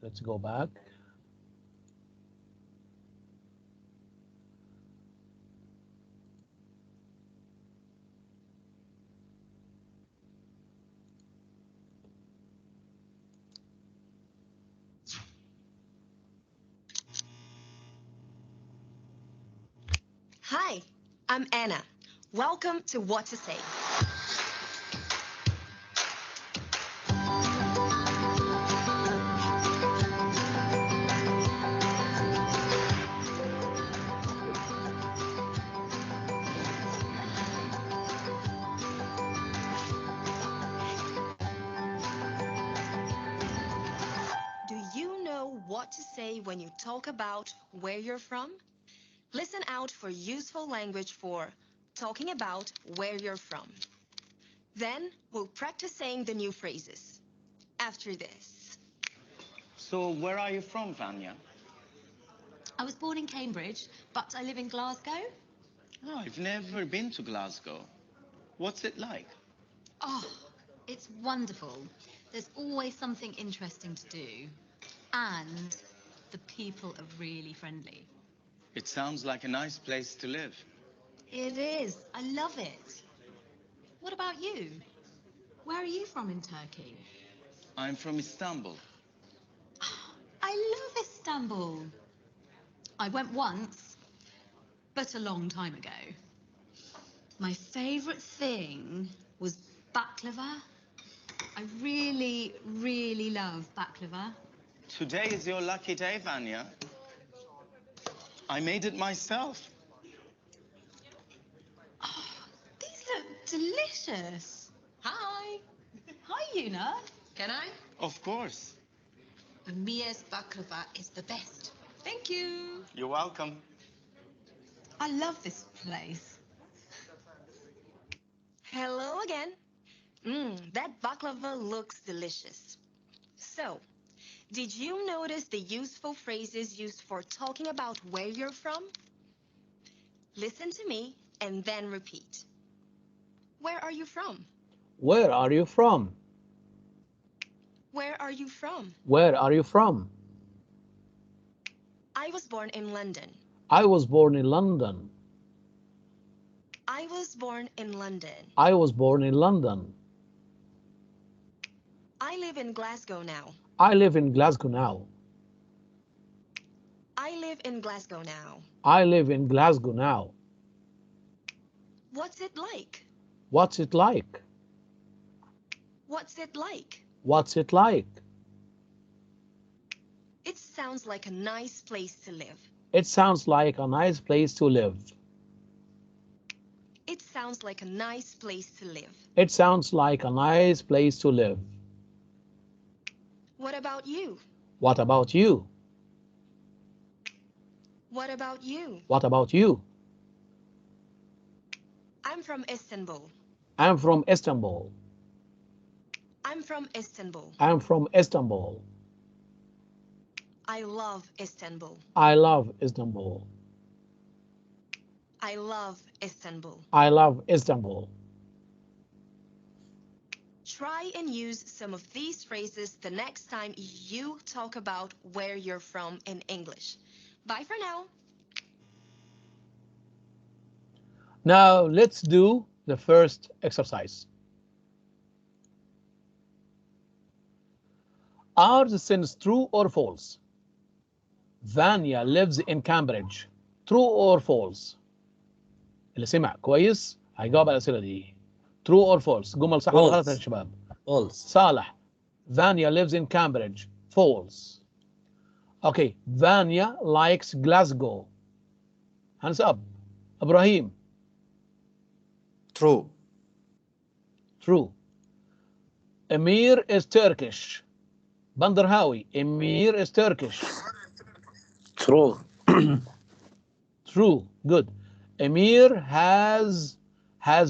Let's go back. Hi, I'm Anna. Welcome to What to Say. Do you know what to say when you talk about where you're from? Listen out for useful language for talking about where you're from. Then we'll practice saying the new phrases. After this. So where are you from, Vanya? I was born in Cambridge, but I live in Glasgow. Oh, I've never been to Glasgow. What's it like? Oh, it's wonderful. There's always something interesting to do. And the people are really friendly. It sounds like a nice place to live. It is. I love it. What about you? Where are you from in Turkey? I'm from Istanbul. I love Istanbul. I went once, but a long time ago. My favorite thing was baklava. I really, really love baklava. Today is your lucky day, Vanya. I made it myself. These look delicious. Hi. Hi, Yuna. Can I? Of course. Mia's baklava is the best. Thank you. You're welcome. I love this place. Hello again. That baklava looks delicious. So, did you notice the useful phrases used for talking about where you're from? Listen to me and then repeat. Where are you from? Where are you from? Where are you from? Where are you from? I was born in London. I was born in London. I was born in London. I was born in London. I live in Glasgow now. I live in Glasgow now. I live in Glasgow now. I live in Glasgow now. What's it like? What's it like? What's it like? What's it like? It sounds like a nice place to live. It sounds like a nice place to live. It sounds like a nice place to live. It sounds like a nice place to live. What about you? What about you? What about you? What about you? I'm from Istanbul. I'm from Istanbul. I'm from Istanbul. I'm from Istanbul. I love Istanbul. I love Istanbul. I love Istanbul. I love Istanbul. Try and use some of these phrases the next time you talk about where you're from in English. Bye for now. Now let's do the first exercise. Are the sentence true or false? Vanya lives in Cambridge. True or false? اللي سمع كويس هيجاوب على الأسئلة دي. True or false؟ جمل صح ولا غلط يا شباب؟ False. صالح. Vanya lives in Cambridge. False. Okay. Vanya likes Glasgow. Hands up. Ibrahim. True. True. Emir is Turkish. Bandarhawi. Emir is Turkish. True. True. Good. Emir has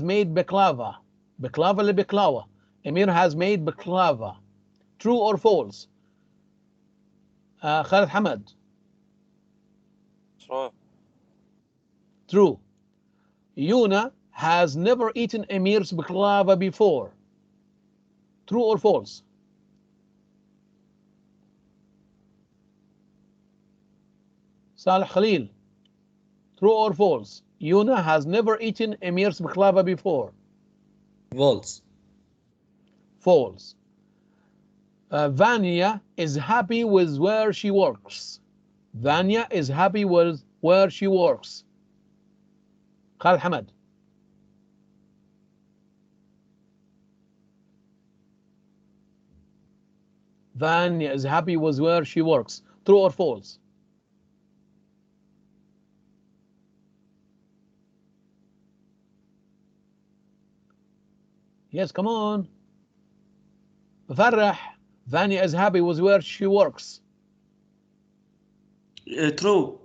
made baklava. Baklava اللي بقلاوة. Emir has made baklava. True or false? خالد حمد. True. Yuna has never eaten Emir's baklava before. True or false? Salih Khalil. True or false? Yuna has never eaten Emir's baklava before. False. False. Vanya is happy with where she works. Vanya is happy with where she works. Khalid Hamad. Vanya is happy with where she works. True or false? Yes, come on. Farah. Vanya is happy with where she works. True.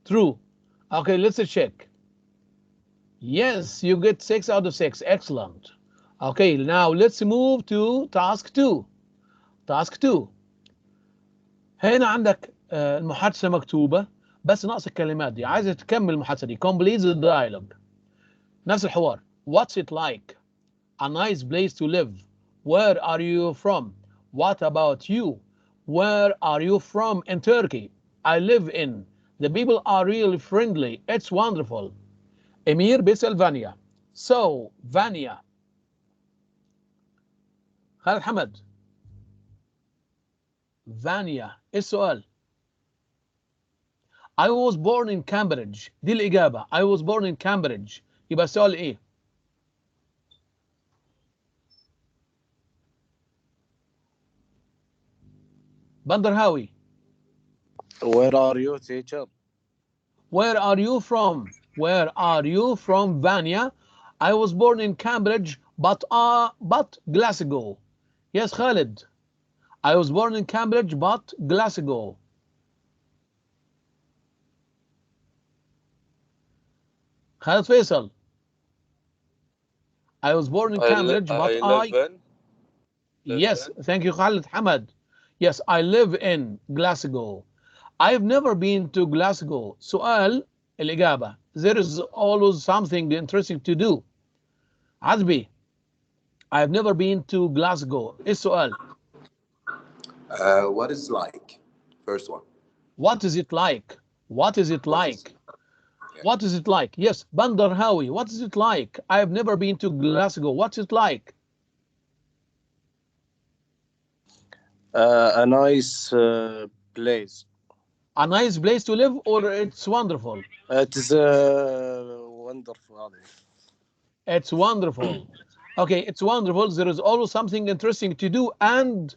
True. Okay, let's check. Yes, you get 6 out of 6. Excellent. Okay, now let's move to task 2. Task 2. هنا عندك المحادثة مكتوبة بس ناقص الكلمات دي. عايزة تكمل المحادثة دي. Complete the dialogue. نفس الحوار. What's it like? A nice place to live. Where are you from? What about you? Where are you from in Turkey? I live in. The people are really friendly. It's wonderful. Emir بيسأل فانيا. So, Vanya. خالد حمد. Vanya. إيه السؤال؟ I was born in Cambridge. دي الإجابة. I was born in Cambridge. يبقى السؤال إيه؟ بندر هاوي. Where are you, teacher? Where are you from? Where are you from, Vanya? I was born in Cambridge, but Glasgow. Yes, Khalid. I was born in Cambridge, but Glasgow. Khalid Faisal. I was born in Cambridge, but Yes, thank you, Khalid Hamad. Yes, I live in Glasgow. I've never been to Glasgow. سؤال الإجابة. There is always something interesting to do. عزبي. I've never been to Glasgow. إيه السؤال؟ What is like? First one. What is it like? What is it like? What is it like? Yes, Bandar Hawi. What is it like? I've never been to Glasgow. What's it like? A nice place. A nice place to live, or it's wonderful? It is wonderful. It's wonderful. Okay, it's wonderful. There is always something interesting to do, and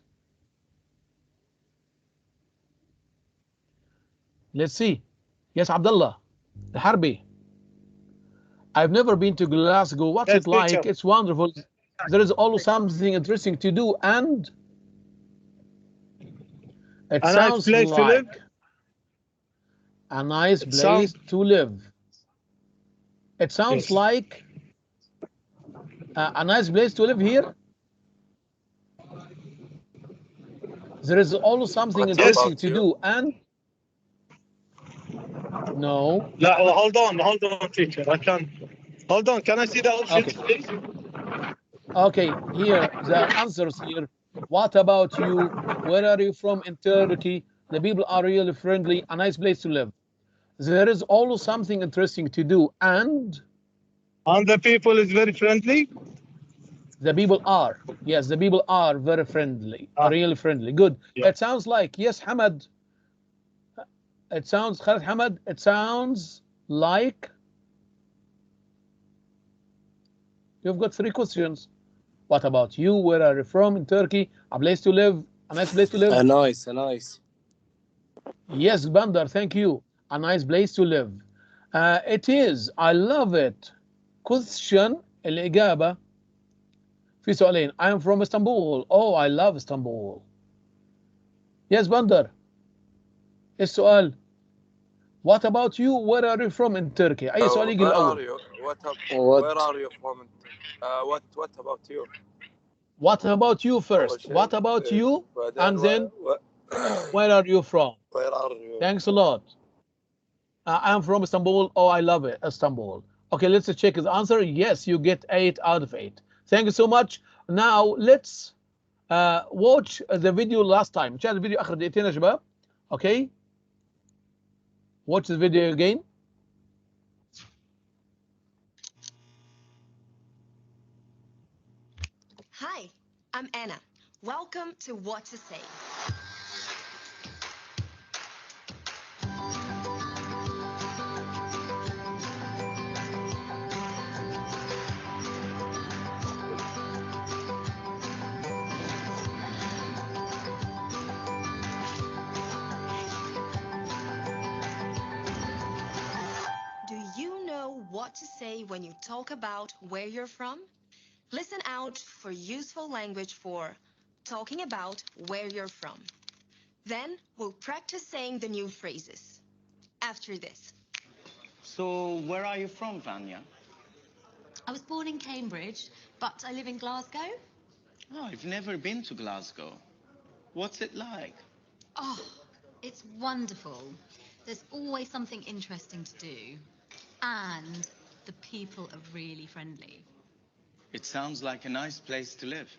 let's see. Yes, Abdullah Harbi. I've never been to Glasgow. What's it like? Teacher. It's wonderful. There is always something interesting to do, and it A sounds nice place to like live. a nice It place sounds- to live. It sounds Yes. like a nice place to live here. There is always something What interesting about to you? do, and no. لا, well, hold on, teacher. I can't. Hold on. Can I see the options, Okay. please? Okay, here the answers here. What about you? Where are you from in Turkey? The people are really friendly. A nice place to live. There is always something interesting to do, and the people is very friendly. the people are. Yes, the people are very friendly. Really friendly. Good. Yeah. It sounds like, yes, Hamad. It sounds, Khalid Hamad, it sounds like you've got 3 questions. What about you? Where are you from in Turkey? A place to live. A nice place to live. A nice. Yes, Bandar, thank you. A nice place to live. It is. I love it. Question الإجابة في سؤالين. I am from Istanbul. Oh, I love Istanbul. Yes, Bandar. السؤال. What about you? Where are you from in Turkey? أي سؤال يجي Where are الأول. you? What? Where are you from? What about you? What about you first? أول What شيء about you? بعدين And then where are you from? where are you? Thanks a lot. I'm from Istanbul. Oh, I love it, Istanbul. Okay, let's check his answer. Yes, you get 8 out of 8. Thank you so much. Now let's watch the video last time. شاهد الفيديو آخر دقيقتين يا شباب. Okay. Watch the video again. Hi, I'm Anna. Welcome to What to Say. Do you know what to say when you talk about where you're from? Listen out for useful language for talking about where you're from. Then we'll practice saying the new phrases. After this. So, where are you from, Vanya? I was born in Cambridge, but I live in Glasgow. Oh, I've never been to Glasgow. What's it like? Oh, it's wonderful. There's always something interesting to do. And the people are really friendly. It sounds like a nice place to live.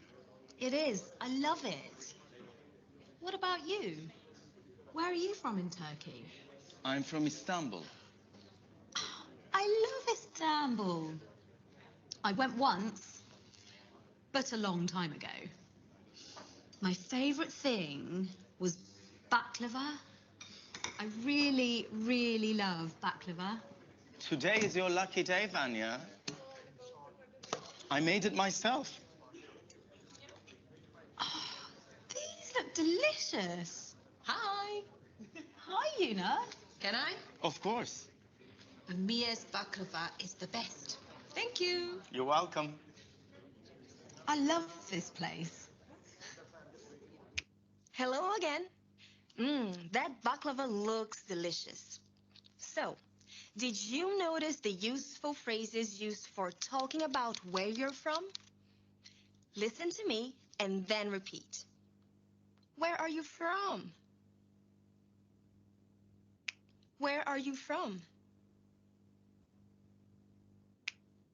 It is. I love it. What about you? Where are you from in Turkey? I'm from Istanbul. I love Istanbul. I went once, but a long time ago. My favorite thing was baklava. I really, really love baklava. Today is your lucky day, Vanya. I made it myself. These look delicious. Hi. Hi, Yuna. Can I? Of course. Mia's baklava is the best. Thank you. You're welcome. I love this place. Hello again. That baklava looks delicious. So, did you notice the useful phrases used for talking about where you're from? Listen to me and then repeat. Where are you from? Where are you from?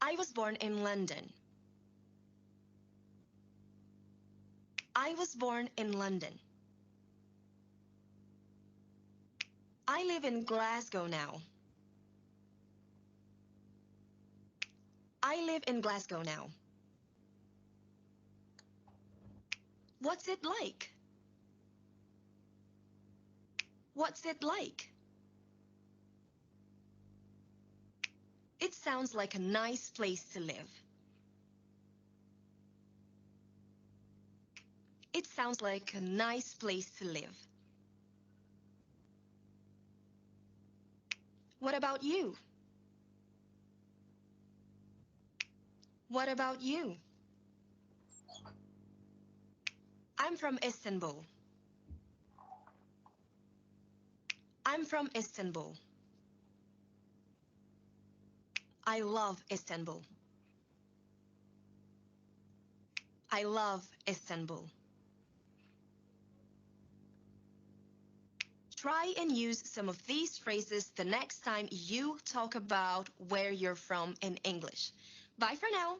I was born in London. I was born in London. I live in Glasgow now. I live in Glasgow now. What's it like? What's it like? It sounds like a nice place to live. It sounds like a nice place to live. What about you? What about you? I'm from Istanbul. I'm from Istanbul. I love Istanbul. I love Istanbul. Try and use some of these phrases the next time you talk about where you're from in English. Bye for now.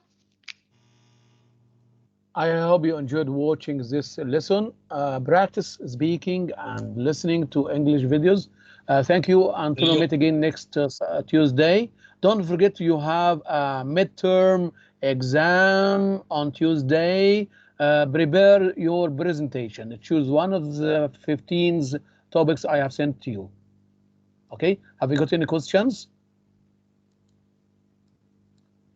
I hope you enjoyed watching this lesson. Practice speaking and listening to English videos. Thank you. Until we meet again next Tuesday. Don't forget you have a midterm exam on Tuesday. Prepare your presentation. Choose one of the 15 topics I have sent to you. Okay? Have you got any questions?